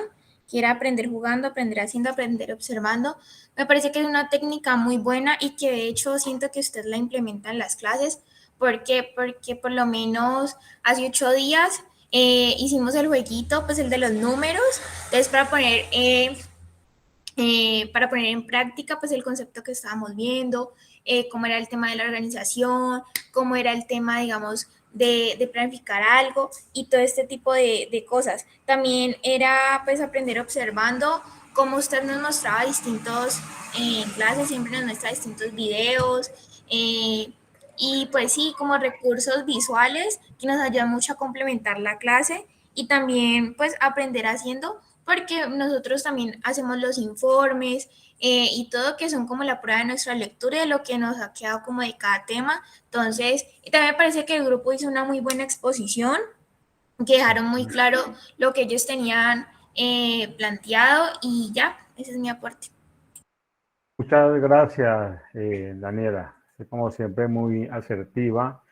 que era aprender jugando, aprender haciendo, aprender observando. Me parece que es una técnica muy buena y que de hecho siento que usted la implementa en las clases. ¿Por qué? Porque por lo menos hace 8 días hicimos el jueguito, pues el de los números, entonces para poner en práctica pues el concepto que estábamos viendo, cómo era el tema de la organización, cómo era el tema, digamos, de planificar algo y todo este tipo de cosas. También era pues aprender observando cómo usted nos mostraba distintos, en clase siempre nos muestra distintos videos, y pues sí, como recursos visuales que nos ayudan mucho a complementar la clase y también pues aprender haciendo porque nosotros también hacemos los informes y todo que son como la prueba de nuestra lectura y de lo que nos ha quedado como de cada tema. Entonces, y también me parece que el grupo hizo una muy buena exposición, que dejaron muy claro lo que ellos tenían planteado y ya, ese es mi aporte. Muchas gracias, Daniela. Como siempre, muy asertiva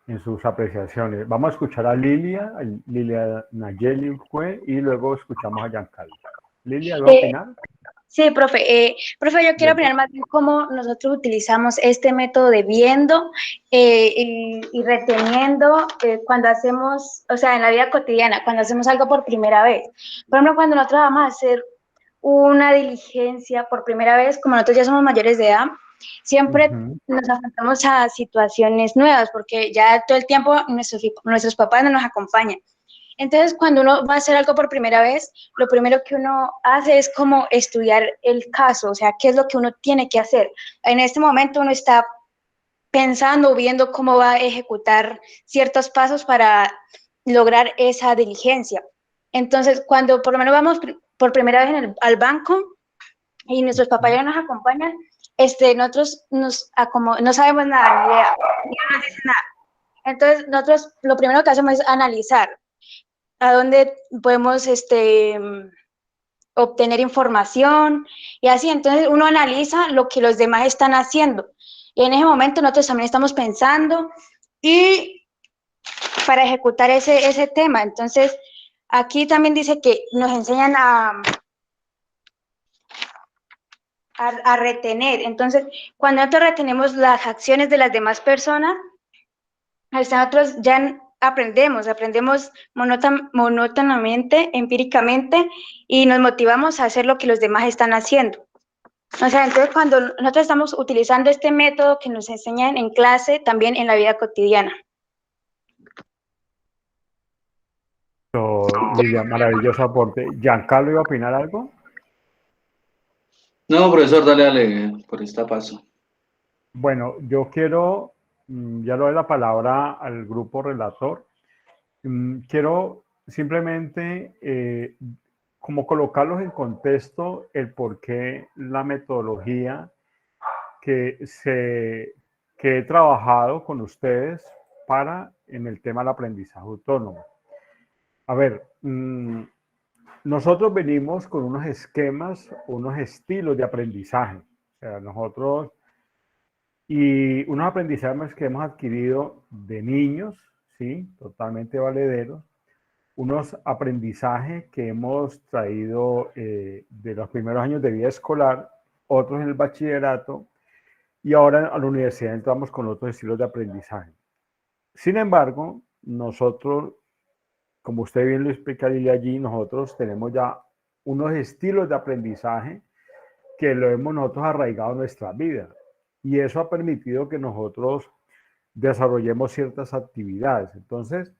en sus apreciaciones. Vamos a escuchar a Lilia Nayeli fue y luego escuchamos a Giancarlo. Lilia, ¿va a opinar? Sí, profe. Profe, yo quiero opinar más bien cómo nosotros utilizamos este método de viendo y reteniendo cuando hacemos, o sea, en la vida cotidiana, cuando hacemos algo por primera vez. Por ejemplo, cuando nosotros vamos a hacer una diligencia por primera vez, como nosotros ya somos mayores de edad, siempre nos enfrentamos a situaciones nuevas, porque ya todo el tiempo nuestros papás no nos acompañan. Entonces, cuando uno va a hacer algo por primera vez, lo primero que uno hace es como estudiar el caso, o sea, qué es lo que uno tiene que hacer. En este momento uno está pensando, viendo cómo va a ejecutar ciertos pasos para lograr esa diligencia. Entonces, cuando por lo menos vamos por primera vez al banco y nuestros papás ya nos acompañan, nosotros no sabemos nada, ni idea, no nos dicen nada. Entonces, nosotros lo primero que hacemos es analizar a dónde podemos obtener información y así. Entonces, uno analiza lo que los demás están haciendo. Y en ese momento nosotros también estamos pensando y para ejecutar ese tema. Entonces, aquí también dice que nos enseñan a retener. Entonces, cuando nosotros retenemos las acciones de las demás personas, nosotros ya aprendemos monótonamente, empíricamente, y nos motivamos a hacer lo que los demás están haciendo. O sea, entonces cuando nosotros estamos utilizando este método que nos enseñan en clase, también en la vida cotidiana. Lidia, maravilloso aporte. ¿Giancarlo iba a opinar algo? No, profesor, dale, dale, por esta paso. Bueno, yo quiero, ya le doy la palabra al grupo relator. Quiero simplemente como colocarlos en contexto el por qué la metodología que he trabajado con ustedes para en el tema del aprendizaje autónomo. A ver, nosotros venimos con unos esquemas, unos estilos de aprendizaje. O sea, nosotros, y unos aprendizajes que hemos adquirido de niños, ¿sí? Totalmente valederos. Unos aprendizajes que hemos traído de los primeros años de vida escolar, otros en el bachillerato, y ahora a la universidad entramos con otros estilos de aprendizaje. Sin embargo, nosotros, como usted bien lo explicaría allí, nosotros tenemos ya unos estilos de aprendizaje que lo hemos nosotros arraigado en nuestra vida. Y eso ha permitido que nosotros desarrollemos ciertas actividades. Entonces,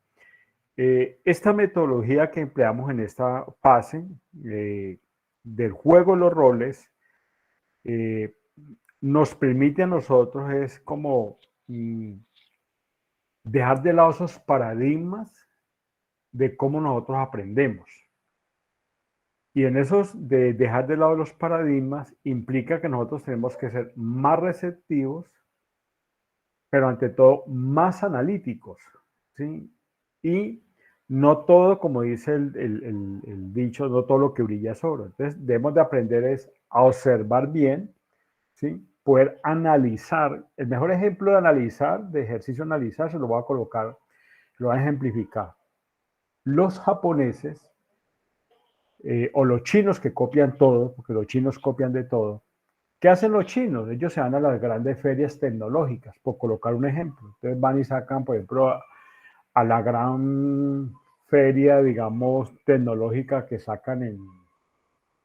esta metodología que empleamos en esta fase del juego de los roles nos permite a nosotros es como dejar de lado esos paradigmas de cómo nosotros aprendemos. Y en esos de dejar de lado los paradigmas implica que nosotros tenemos que ser más receptivos, pero ante todo más analíticos, ¿sí? Y no todo, como dice el dicho, no todo lo que brilla es oro. Entonces debemos de aprender es a observar bien, ¿sí? Poder analizar. El mejor ejemplo de analizar, de ejercicio de analizar, se lo voy a colocar, lo voy a ejemplificar. Los japoneses o los chinos que copian todo, porque los chinos copian de todo. ¿Qué hacen los chinos? Ellos se van a las grandes ferias tecnológicas, por colocar un ejemplo. Entonces van y sacan, por ejemplo, a la gran feria, digamos, tecnológica que sacan en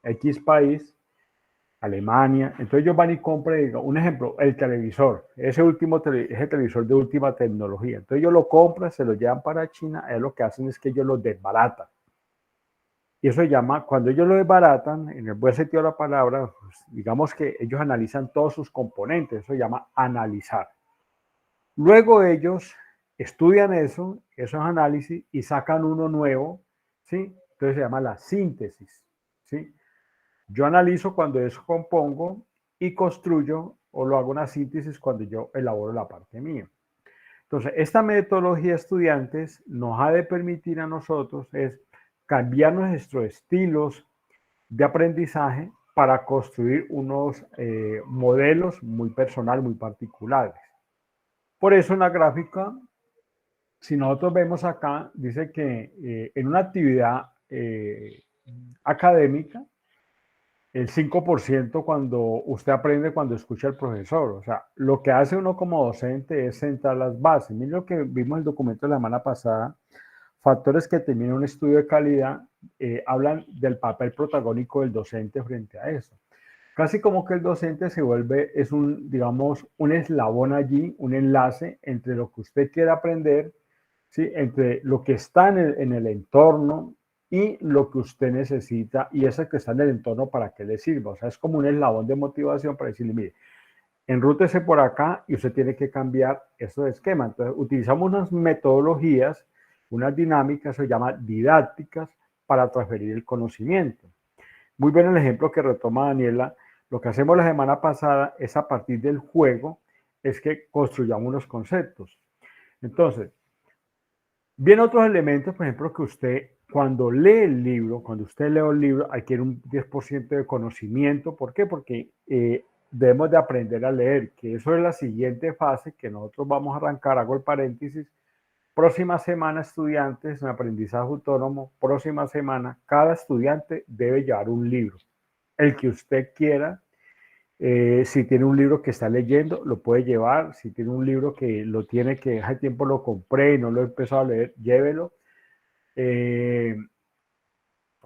X país, Alemania. Entonces ellos van y compran, digamos, un ejemplo, el televisor, ese televisor de última tecnología. Entonces ellos lo compran, se lo llevan para China, ellos lo que hacen es que ellos lo desbaratan. Y eso se llama, cuando ellos lo desbaratan, en el buen sentido de la palabra, pues, digamos que ellos analizan todos sus componentes, eso se llama analizar. Luego ellos estudian eso, esos análisis, y sacan uno nuevo, ¿sí? Entonces se llama la síntesis, ¿sí? Yo analizo cuando descompongo y construyo, o lo hago una síntesis cuando yo elaboro la parte mía. Entonces, esta metodología, estudiantes, nos ha de permitir a nosotros es cambiar nuestros estilos de aprendizaje para construir unos modelos muy personales, muy particulares. Por eso en la gráfica, si nosotros vemos acá, dice que en una actividad académica, el 5% cuando usted aprende cuando escucha al profesor. O sea, lo que hace uno como docente es sentar las bases. Miren lo que vimos en el documento de la semana pasada. Factores que terminan un estudio de calidad hablan del papel protagónico del docente frente a eso. Casi como que el docente se vuelve, es un, digamos, un eslabón allí, un enlace entre lo que usted quiere aprender, ¿sí? Entre lo que está en el entorno y lo que usted necesita, y ese que está en el entorno para que le sirva. O sea, es como un eslabón de motivación para decirle, mire, enrútese por acá y usted tiene que cambiar esos esquemas. Entonces, utilizamos unas metodologías, unas dinámicas, se llama didácticas, para transferir el conocimiento. Muy bien el ejemplo que retoma Daniela. Lo que hacemos la semana pasada es a partir del juego, es que construyamos unos conceptos. Entonces, bien otros elementos, por ejemplo, que usted cuando lee el libro, cuando usted lee el libro, adquiere un 10% de conocimiento. ¿Por qué? Porque debemos de aprender a leer, que eso es la siguiente fase que nosotros vamos a arrancar. Hago el paréntesis. Próxima semana, estudiantes en aprendizaje autónomo, próxima semana, cada estudiante debe llevar un libro, el que usted quiera. Si tiene un libro que está leyendo, lo puede llevar. Si tiene un libro que lo tiene, que hace tiempo lo compré y no lo he empezado a leer, llévelo.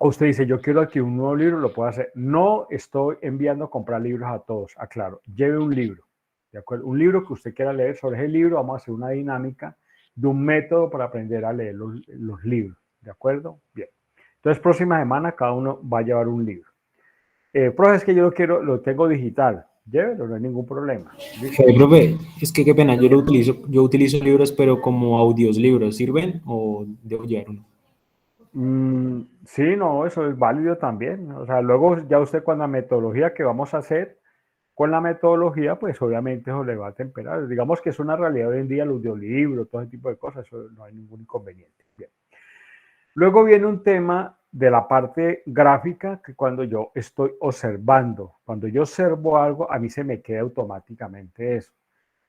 O usted dice, yo quiero adquirir un nuevo libro, lo puede hacer. No estoy enviando a comprar libros a todos, aclaro. Lleve un libro, ¿de acuerdo? Un libro que usted quiera leer. Sobre ese libro vamos a hacer una dinámica de un método para aprender a leer los libros, ¿de acuerdo? Bien. Entonces, próxima semana cada uno va a llevar un libro. Profe, es que yo lo tengo digital. Llévelo, no hay ningún problema. Profe, es que qué pena, yo utilizo libros, pero como audios libros, ¿sirven o debo llevar uno? Sí, no, eso es válido también. O sea, luego ya usted con la metodología que vamos a hacer, con la metodología, pues obviamente eso le va a temperar. Digamos que es una realidad hoy en día el audiolibro, todo ese tipo de cosas, eso no hay ningún inconveniente. Bien. Luego viene un tema de la parte gráfica, que cuando yo estoy observando, cuando yo observo algo, a mí se me queda automáticamente eso.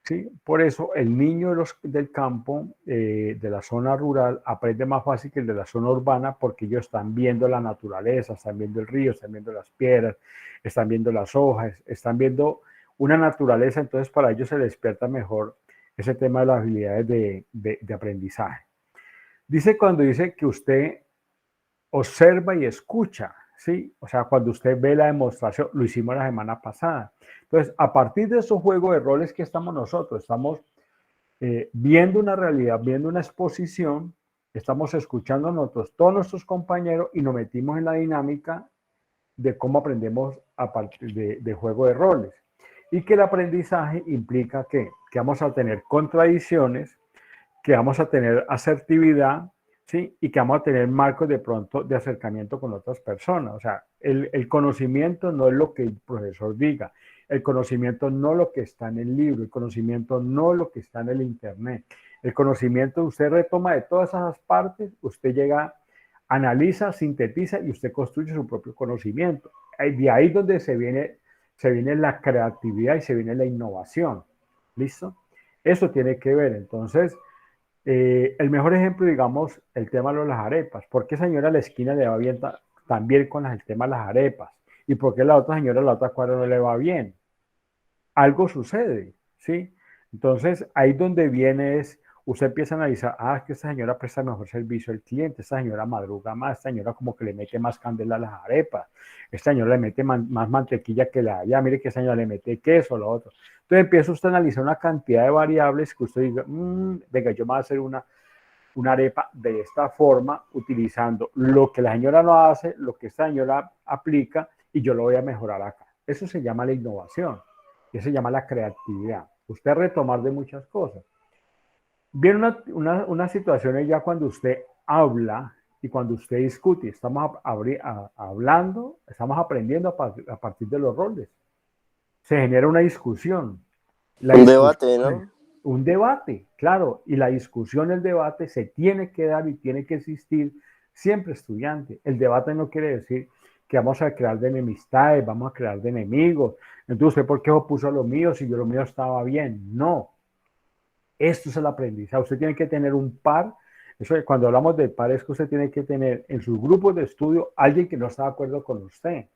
¿Sí? Por eso el niño del campo, de la zona rural, aprende más fácil que el de la zona urbana porque ellos están viendo la naturaleza, están viendo el río, están viendo las piedras, están viendo las hojas, están viendo una naturaleza, entonces para ellos se les despierta mejor ese tema de las habilidades de aprendizaje. Cuando dice que usted observa y escucha, ¿sí? O sea, cuando usted ve la demostración, lo hicimos la semana pasada. Entonces, a partir de esos juegos de roles que estamos nosotros, estamos viendo una realidad, viendo una exposición, estamos escuchando a todos nuestros compañeros y nos metimos en la dinámica de cómo aprendemos a partir de juego de roles. Y que el aprendizaje implica que vamos a tener contradicciones, que vamos a tener asertividad, ¿sí? Y que vamos a tener marcos de pronto de acercamiento con otras personas. O sea, el conocimiento no es lo que el profesor diga, el conocimiento no es lo que está en el libro, el conocimiento no es lo que está en el internet. El conocimiento usted retoma de todas esas partes, usted llega, analiza, sintetiza y usted construye su propio conocimiento. De ahí donde se viene la creatividad y se viene la innovación. ¿Listo? Eso tiene que ver. Entonces, el mejor ejemplo, digamos, el tema de las arepas. ¿Por qué señora a la esquina le va bien tan bien con el tema de las arepas? ¿Y por qué la otra señora a la otra cuadra no le va bien? Algo sucede, ¿sí? Entonces, ahí donde viene usted empieza a analizar, es que esta señora presta mejor servicio al cliente, esta señora madruga más, esta señora como que le mete más candela a las arepas, esta señora le mete más mantequilla que la allá, mire que esta señora le mete queso, lo otro. Entonces empieza usted a analizar una cantidad de variables que usted diga, venga, yo me voy a hacer una arepa de esta forma, utilizando lo que la señora no hace, lo que esta señora aplica, y yo lo voy a mejorar acá. Eso se llama la innovación, eso se llama la creatividad. Usted retomar de muchas cosas. Viene una situación ya cuando usted habla y cuando usted discute, estamos hablando, estamos aprendiendo a partir de los roles. Se genera una discusión. Un debate, ¿no? Un debate, claro, y la discusión, el debate se tiene que dar y tiene que existir siempre, estudiante. El debate no quiere decir que vamos a crear de enemistades, vamos a crear de enemigos. Entonces, ¿usted por qué opuso a lo mío si yo lo mío estaba bien? No. Esto es el aprendizaje. Usted tiene que tener un par. Eso, cuando hablamos de par, es que usted tiene que tener en sus grupos de estudio alguien que no está de acuerdo con usted,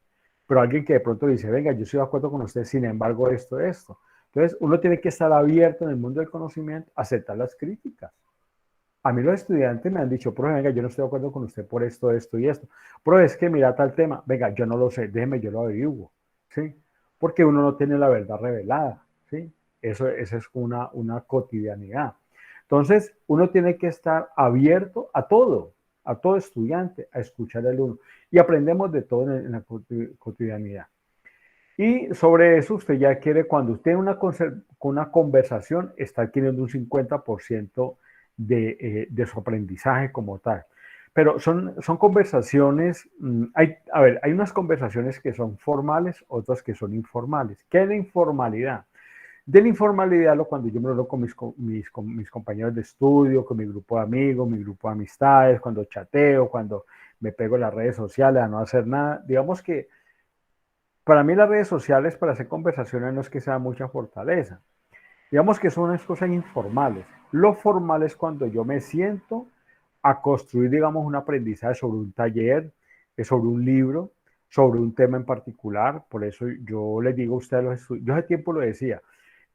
pero alguien que de pronto dice, venga, yo estoy de acuerdo con usted, sin embargo, esto. Entonces, uno tiene que estar abierto en el mundo del conocimiento, aceptar las críticas. A mí los estudiantes me han dicho, profe, venga, yo no estoy de acuerdo con usted por esto, esto y esto. Profe, es que mira tal tema, venga, yo no lo sé, déjeme, yo lo averiguo, ¿sí? Porque uno no tiene la verdad revelada, ¿sí? Esa es una cotidianidad. Entonces, uno tiene que estar abierto a todo estudiante, a escuchar al uno. Y aprendemos de todo en la cotidianidad. Y sobre eso usted ya quiere, cuando usted en una conversación está adquiriendo un 50% de su aprendizaje como tal. Pero son conversaciones, hay unas conversaciones que son formales, otras que son informales. ¿Qué es la informalidad? De la informalidad, cuando yo me lo doy con mis compañeros de estudio, con mi grupo de amigos, mi grupo de amistades, cuando chateo, cuando me pego en las redes sociales a no hacer nada. Digamos que para mí las redes sociales para hacer conversaciones no es que sea mucha fortaleza. Digamos que son unas cosas informales. Lo formal es cuando yo me siento a construir, digamos, un aprendizaje sobre un taller, sobre un libro, sobre un tema en particular. Por eso yo les digo a ustedes, yo hace tiempo lo decía,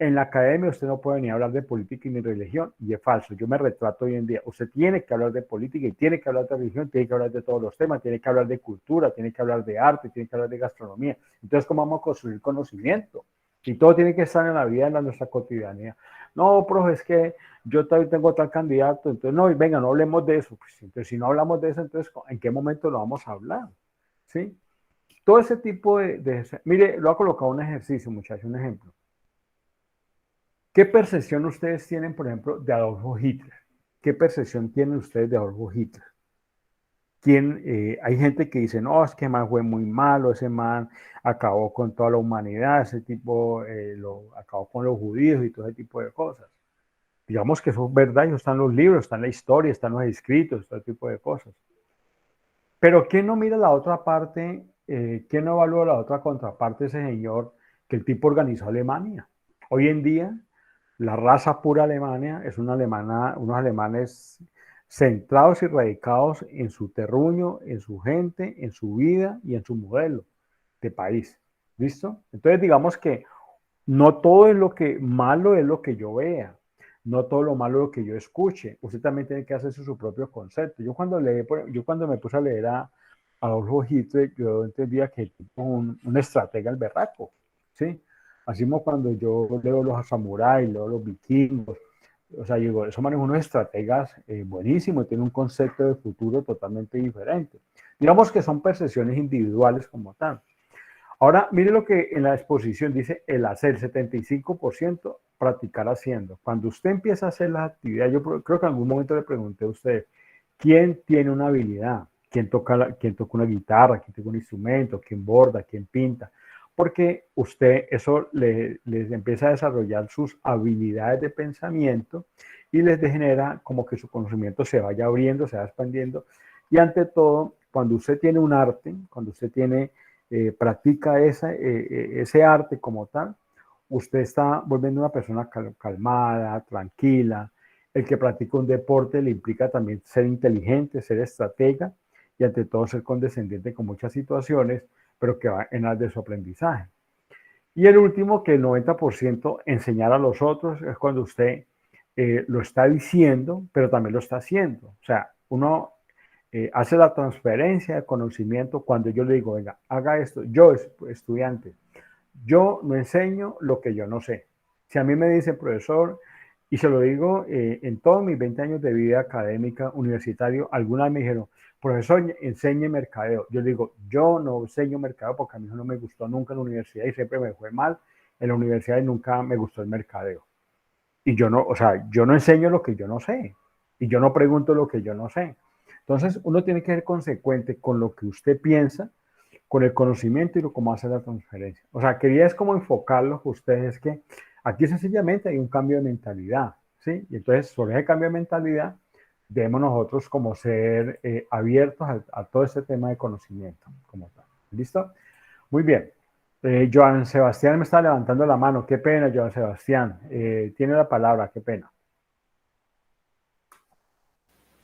en la academia usted no puede ni hablar de política ni religión, y es falso. Yo me retrato hoy en día. Usted tiene que hablar de política y tiene que hablar de religión, tiene que hablar de todos los temas, tiene que hablar de cultura, tiene que hablar de arte, tiene que hablar de gastronomía. Entonces, ¿cómo vamos a construir conocimiento? Y todo tiene que estar en la vida, en nuestra cotidianidad. No, profe, es que yo también tengo tal candidato, entonces no, venga, no hablemos de eso. Pues, entonces, si no hablamos de eso, entonces, ¿en qué momento lo vamos a hablar? ¿Sí? Todo ese tipo mire, lo ha colocado un ejercicio, muchachos, un ejemplo. ¿Qué percepción ustedes tienen, por ejemplo, de Adolfo Hitler? ¿Qué percepción tienen ustedes de Adolfo Hitler? Hay gente que dice, no, es que man fue muy malo, ese man acabó con toda la humanidad, ese tipo acabó con los judíos y todo ese tipo de cosas. Digamos que eso es verdad, eso está en los libros, está en la historia, está en los escritos, todo ese tipo de cosas. Pero ¿quién no mira la otra parte? ¿Quién no evalúa la otra contraparte de ese señor que el tipo organizó Alemania? Hoy en día, la raza pura Alemania es unos alemanes centrados y radicados en su terruño, en su gente, en su vida y en su modelo de país. ¿Listo? Entonces digamos que no todo es lo que malo es lo que yo vea, no todo lo malo es lo que yo escuche. Usted también tiene que hacerse su propio concepto. Yo cuando me puse a leer a Adolfo Hitler, yo entendía que era un estratega el berraco, ¿sí? Así como cuando yo leo los samuráis, leo los vikingos, o sea, digo, eso maneja unos estrategas buenísimos, tiene un concepto de futuro totalmente diferente. Digamos que son percepciones individuales como tal. Ahora, mire lo que en la exposición dice el hacer, 75% practicar haciendo. Cuando usted empieza a hacer las actividades, yo creo que en algún momento le pregunté a usted, ¿quién tiene una habilidad? ¿Quién toca una guitarra? ¿Quién toca un instrumento? ¿Quién borda? ¿Quién pinta? Porque usted eso les empieza a desarrollar sus habilidades de pensamiento y les genera como que su conocimiento se vaya abriendo, se va expandiendo. Y ante todo, cuando usted tiene un arte, cuando usted practica ese arte como tal, usted está volviendo una persona calmada, tranquila. El que practica un deporte le implica también ser inteligente, ser estratega y ante todo ser condescendiente con muchas situaciones, pero que va en las de su aprendizaje. Y el último, que el 90% enseñar a los otros, es cuando usted lo está diciendo, pero también lo está haciendo. O sea, uno hace la transferencia de conocimiento cuando yo le digo, venga, haga esto. Yo, estudiante, yo no enseño lo que yo no sé. Si a mí me dice profesor, y se lo digo en todos mis 20 años de vida académica, universitario, algunas me dijeron, profesor, enseñe mercadeo. Yo digo, yo no enseño mercadeo porque a mí no me gustó nunca en la universidad y siempre me fue mal en la universidad y nunca me gustó el mercadeo. Y yo no, o sea, yo no enseño lo que yo no sé y yo no pregunto lo que yo no sé. Entonces, uno tiene que ser consecuente con lo que usted piensa, con el conocimiento y cómo hacer la transferencia. O sea, quería es como enfocarlo ustedes que aquí sencillamente hay un cambio de mentalidad, ¿sí? Y entonces, sobre ese cambio de mentalidad, debemos nosotros como ser abiertos a todo este tema de conocimiento como tal. ¿Listo? Muy bien. Joan Sebastián me está levantando la mano. Qué pena, Joan Sebastián. Tiene la palabra, qué pena.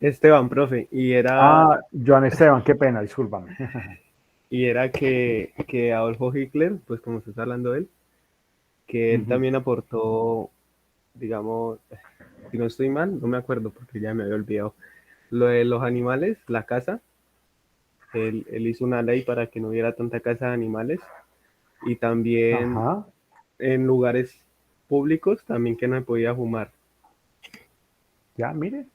Esteban, profe, y era... Joan Esteban, qué pena, discúlpame. Y era que Adolfo Hitler, pues como se está hablando de él, que él también aportó, digamos, si no estoy mal, no me acuerdo porque ya me había olvidado, lo de los animales, la caza. Él hizo una ley para que no hubiera tanta caza de animales y también en lugares públicos también que no se podía fumar. Ya, mire.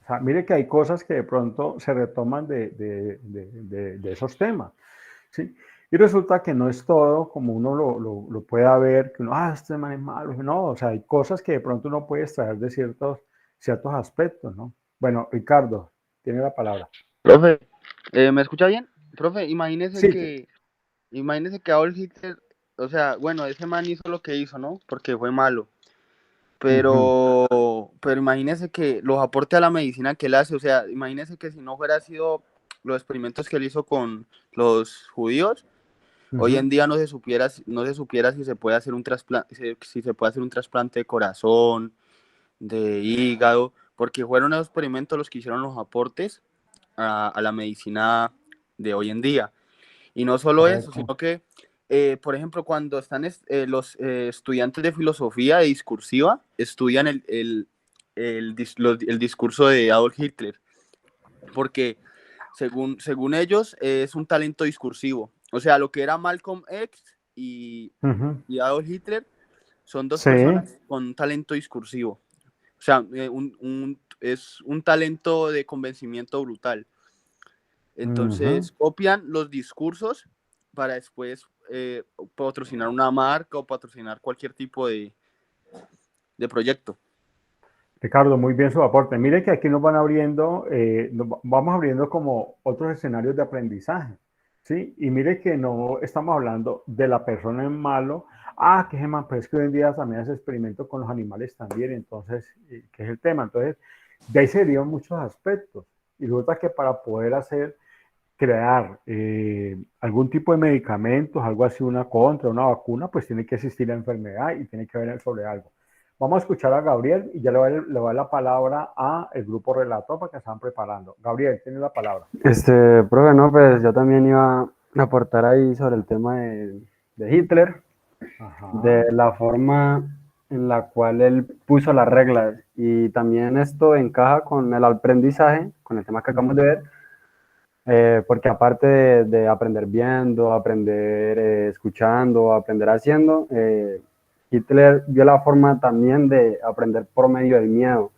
O sea, mire que hay cosas que de pronto se retoman de esos temas, ¿sí? Y resulta que no es todo como uno lo pueda ver, que uno, este man es malo. No, o sea, hay cosas que de pronto uno puede extraer de ciertos aspectos, ¿no? Bueno, Ricardo, tiene la palabra. Profe, ¿me escucha bien? Profe, imagínese Sí. que Adolf Hitler, o sea, bueno, ese man hizo lo que hizo, ¿no? Porque fue malo. Pero imagínese que los aportes a la medicina que él hace, o sea, imagínese que si no hubiera sido los experimentos que él hizo con los judíos, hoy en día no se supiera si se puede hacer un trasplante, si se puede hacer un trasplante de corazón, de hígado, porque fueron esos experimentos los que hicieron los aportes a la medicina de hoy en día. Y no solo eso, sino que por ejemplo, cuando están los estudiantes de filosofía de discursiva, estudian el discurso de Adolf Hitler, porque según ellos es un talento discursivo. O sea, lo que era Malcolm X y Adolf Hitler son dos personas con un talento discursivo. O sea, es un talento de convencimiento brutal. Entonces, copian los discursos para después patrocinar una marca o patrocinar cualquier tipo de proyecto. Ricardo, muy bien su aporte. Mire que aquí nos van abriendo, vamos abriendo como otros escenarios de aprendizaje, ¿sí? Y mire que no estamos hablando de la persona en malo. Que Gemma, pues es que hoy en día también hace experimentos con los animales también, entonces, ¿qué es el tema? Entonces, de ahí se derivan muchos aspectos. Y resulta que para poder crear algún tipo de medicamentos, algo así, una vacuna, pues tiene que existir la enfermedad y tiene que haber sobre algo. Vamos a escuchar a Gabriel y ya le voy a dar la palabra al grupo relator para que se están preparando. Gabriel, tiene la palabra. Profe, no, pues yo también iba a aportar ahí sobre el tema de Hitler, de la forma en la cual él puso las reglas, y también esto encaja con el aprendizaje, con el tema que acabamos de ver, porque aparte de aprender viendo, aprender escuchando, aprender haciendo, Hitler vio la forma también de aprender por medio del miedo,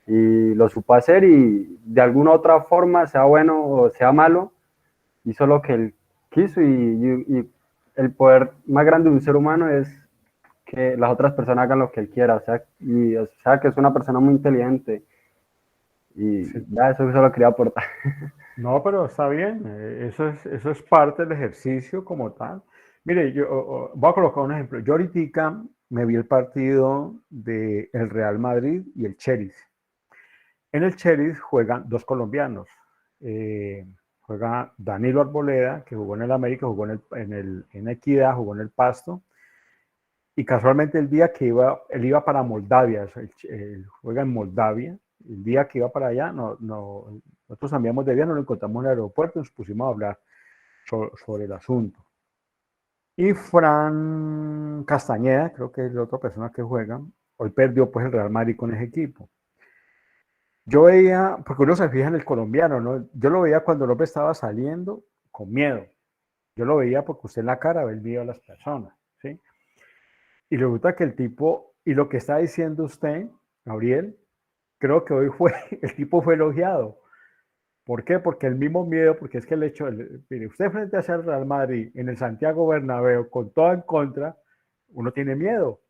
y lo supo hacer, y de alguna otra forma, sea bueno o sea malo, hizo lo que él quiso, y el poder más grande de un ser humano es que las otras personas hagan lo que él quiera, o sea que es una persona muy inteligente, y ya eso lo quería aportar. No, pero está bien, eso es parte del ejercicio como tal. Mire, yo voy a colocar un ejemplo. Yo ahorita me vi el partido del Real Madrid y el Chelsea. En el Chelsea juegan dos colombianos. Juega Danilo Arboleda, que jugó en el América, jugó en Equidad, jugó en el Pasto. Y casualmente el día que él iba para Moldavia, él juega en Moldavia. El día que iba para allá, nosotros cambiamos de día, nos lo encontramos en el aeropuerto y nos pusimos a hablar sobre el asunto. Y Fran Castañeda, creo que es la otra persona que juega, hoy perdió pues el Real Madrid con ese equipo. Yo veía, porque uno se fija en el colombiano, ¿no? Yo lo veía cuando López estaba saliendo con miedo. Yo lo veía porque usted en la cara ve el miedo a las personas, ¿sí? Y resulta que el tipo, y lo que está diciendo usted, Gabriel, creo que hoy el tipo fue elogiado. ¿Por qué? Porque el mismo miedo, porque es que el hecho, mire, usted frente a el Real Madrid en el Santiago Bernabéu con todo en contra, uno tiene miedo.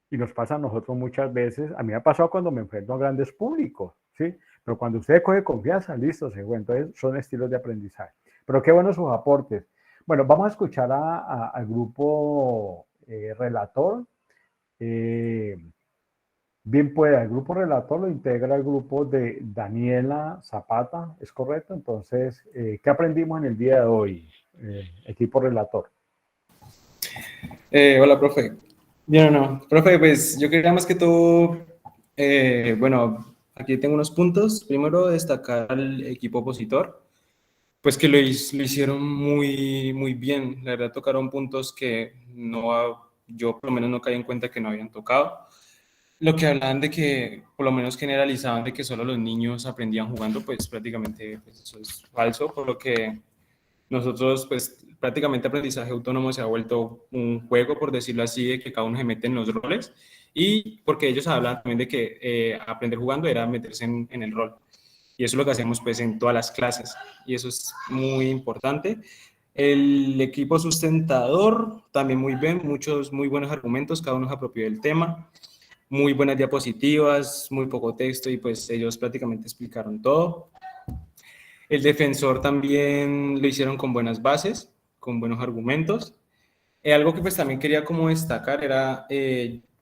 Y nos pasa a nosotros muchas veces, a mí me ha pasado cuando me enfrento a grandes públicos, ¿sí? Pero cuando usted coge confianza, listo, se fue. Entonces son estilos de aprendizaje. Pero qué buenos sus aportes. Bueno, vamos a escuchar al grupo relator. Bien pueda, el grupo relator lo integra el grupo de Daniela Zapata, ¿es correcto? Entonces, ¿qué aprendimos en el día de hoy, equipo relator? Hola, profe. Bien, no, profe, pues yo quería más que todo, bueno, aquí tengo unos puntos. Primero, destacar al equipo opositor, pues que lo hicieron muy bien. La verdad, tocaron puntos que yo por lo menos no caí en cuenta que no habían tocado. Lo que hablaban de que, por lo menos generalizaban de que solo los niños aprendían jugando, pues prácticamente pues eso es falso, por lo que nosotros, pues prácticamente aprendizaje autónomo se ha vuelto un juego, por decirlo así, de que cada uno se mete en los roles, y porque ellos hablan también de que aprender jugando era meterse en el rol. Y eso es lo que hacemos pues en todas las clases, y eso es muy importante. El equipo sustentador también muy bien, muchos muy buenos argumentos, cada uno se apropió del tema. Muy buenas diapositivas, muy poco texto, y pues ellos prácticamente explicaron todo. El defensor también lo hicieron con buenas bases, con buenos argumentos. Algo que pues también quería como destacar era,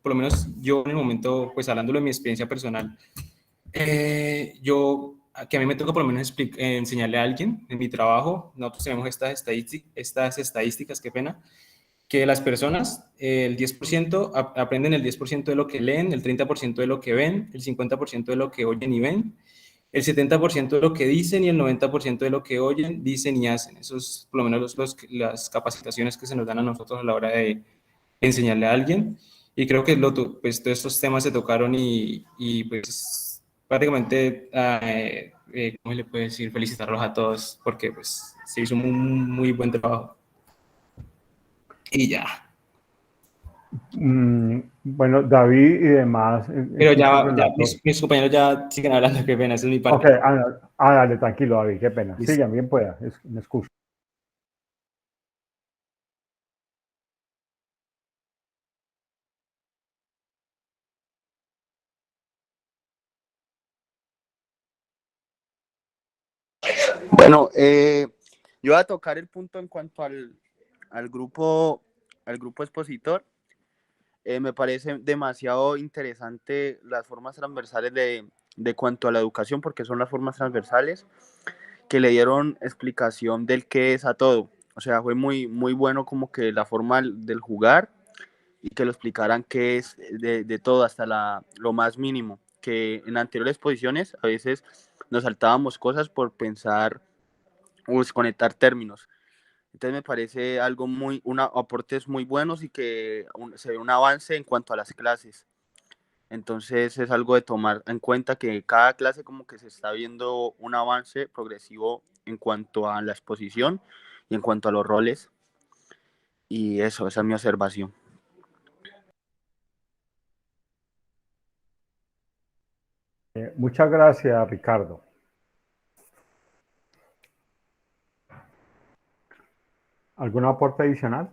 por lo menos yo en el momento, pues hablándolo de mi experiencia personal, que a mí me toca por lo menos enseñarle a alguien en mi trabajo. Nosotros tenemos estas estadísticas, qué pena, que las personas, el 10% aprenden el 10% de lo que leen, el 30% de lo que ven, el 50% de lo que oyen y ven, el 70% de lo que dicen y el 90% de lo que oyen, dicen y hacen. Eso es por lo menos las capacitaciones que se nos dan a nosotros a la hora de enseñarle a alguien. Y creo que pues, todos estos temas se tocaron y pues prácticamente, ¿cómo le puedo decir? Felicitarlos a todos porque pues, se hizo un muy buen trabajo. Y ya. Bueno, David y demás. Pero ya mis compañeros ya siguen hablando, qué pena, esa es mi parte. Ok, dale, tranquilo, David, qué pena. Listo. Sigan, bien pueda, me excuso. Bueno, yo voy a tocar el punto en cuanto al grupo expositor. Me parece demasiado interesante las formas transversales de cuanto a la educación, porque son las formas transversales que le dieron explicación del qué es a todo. O sea, fue muy, muy bueno como que la forma del jugar y que lo explicaran qué es de todo hasta lo más mínimo, que en anteriores posiciones a veces nos saltábamos cosas por pensar o desconectar términos. Entonces me parece algo aportes muy buenos y que se ve un avance en cuanto a las clases. Entonces es algo de tomar en cuenta que cada clase como que se está viendo un avance progresivo en cuanto a la exposición y en cuanto a los roles. Y esa es mi observación. Muchas gracias, Ricardo. ¿Algún aporte adicional?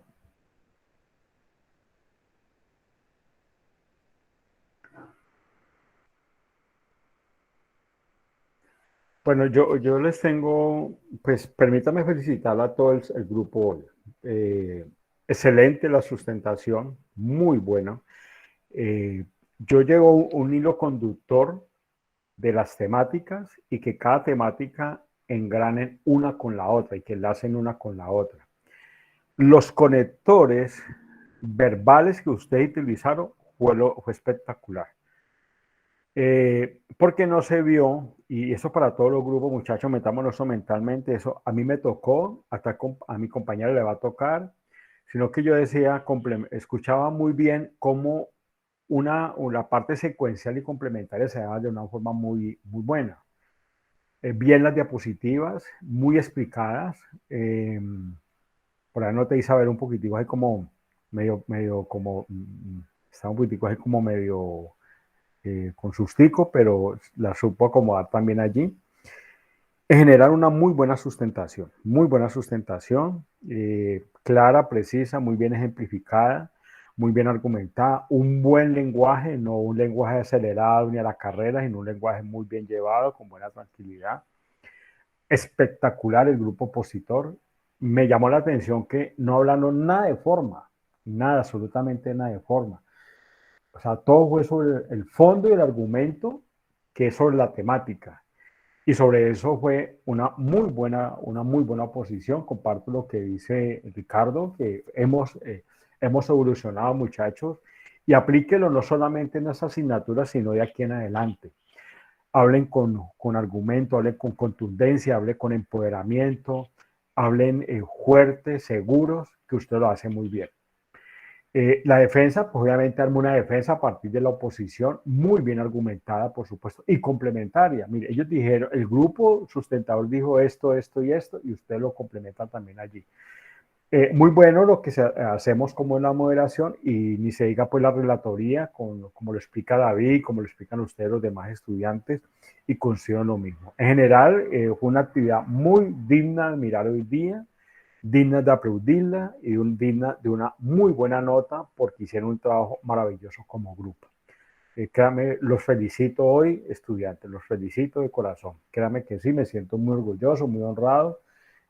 Bueno, yo les tengo, pues permítame felicitar a todo el grupo hoy. Excelente la sustentación, muy bueno. Yo llevo un hilo conductor de las temáticas y que cada temática engranen una con la otra y que enlacen una con la otra. Los conectores verbales que ustedes utilizaron fue espectacular. Porque no se vio, y eso para todos los grupos, muchachos, metámonos mentalmente, eso a mí me tocó, hasta a mi compañero le va a tocar, sino que yo decía, escuchaba muy bien cómo la parte secuencial y complementaria se daba de una forma muy, muy buena. Bien las diapositivas, muy explicadas. Por ahí no te hice ver un poquitico, ahí como medio como, estaba un poquitico ahí como medio con sustico, pero la supo acomodar también allí. En general, una muy buena sustentación, clara, precisa, muy bien ejemplificada, muy bien argumentada, un buen lenguaje, no un lenguaje acelerado ni a la carrera, sino un lenguaje muy bien llevado, con buena tranquilidad. Espectacular el grupo opositor. Me llamó la atención que no hablaron nada de forma, nada, absolutamente nada de forma. O sea, todo fue sobre el fondo y el argumento, que es sobre la temática. Y sobre eso fue una muy buena oposición. Comparto lo que dice Ricardo, que hemos evolucionado, muchachos, y aplíquelo no solamente en las asignaturas, sino de aquí en adelante. Hablen con argumento, hablen con contundencia, hablen con empoderamiento, hablen fuertes, seguros, que usted lo hace muy bien. La defensa, pues obviamente arma una defensa a partir de la oposición, muy bien argumentada, por supuesto, y complementaria. Mire, ellos dijeron, el grupo sustentador dijo esto, esto y esto, y usted lo complementa también allí. Muy bueno lo que hacemos como en la moderación, y ni se diga pues la relatoría, como lo explica David, como lo explican ustedes los demás estudiantes, y considero lo mismo. En general, fue una actividad muy digna de mirar hoy día, digna de aplaudirla y digna de una muy buena nota porque hicieron un trabajo maravilloso como grupo. Créanme, los felicito hoy, estudiantes, los felicito de corazón. Créanme que sí, me siento muy orgulloso, muy honrado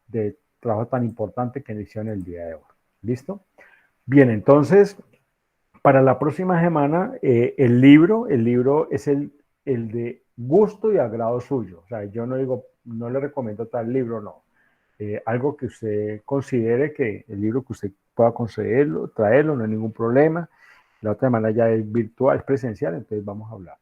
del trabajo tan importante que hicieron el día de hoy. ¿Listo? Bien, entonces, para la próxima semana, el libro es el de gusto y agrado suyo. O sea, yo no digo, no le recomiendo tal libro, no. Algo que usted considere que el libro que usted pueda concederlo, traerlo, no hay ningún problema. La otra semana ya es virtual, es presencial, entonces vamos a hablar.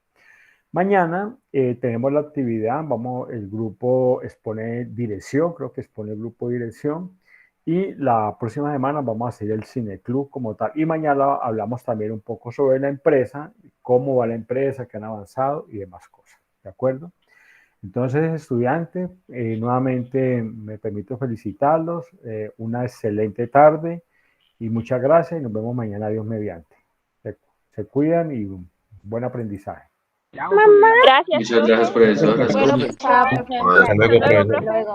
Mañana tenemos la actividad, el grupo expone dirección, creo que expone el grupo dirección, y la próxima semana vamos a hacer el cineclub como tal. Y mañana hablamos también un poco sobre la empresa, cómo va la empresa, qué han avanzado y demás cosas, ¿de acuerdo? Entonces, estudiantes, nuevamente me permito felicitarlos, una excelente tarde y muchas gracias y nos vemos mañana, Dios mediante. Se cuidan y un buen aprendizaje. Mamá. Muchas gracias, profesor. Bueno, chao, profe. Hasta luego, profesor. Hasta luego.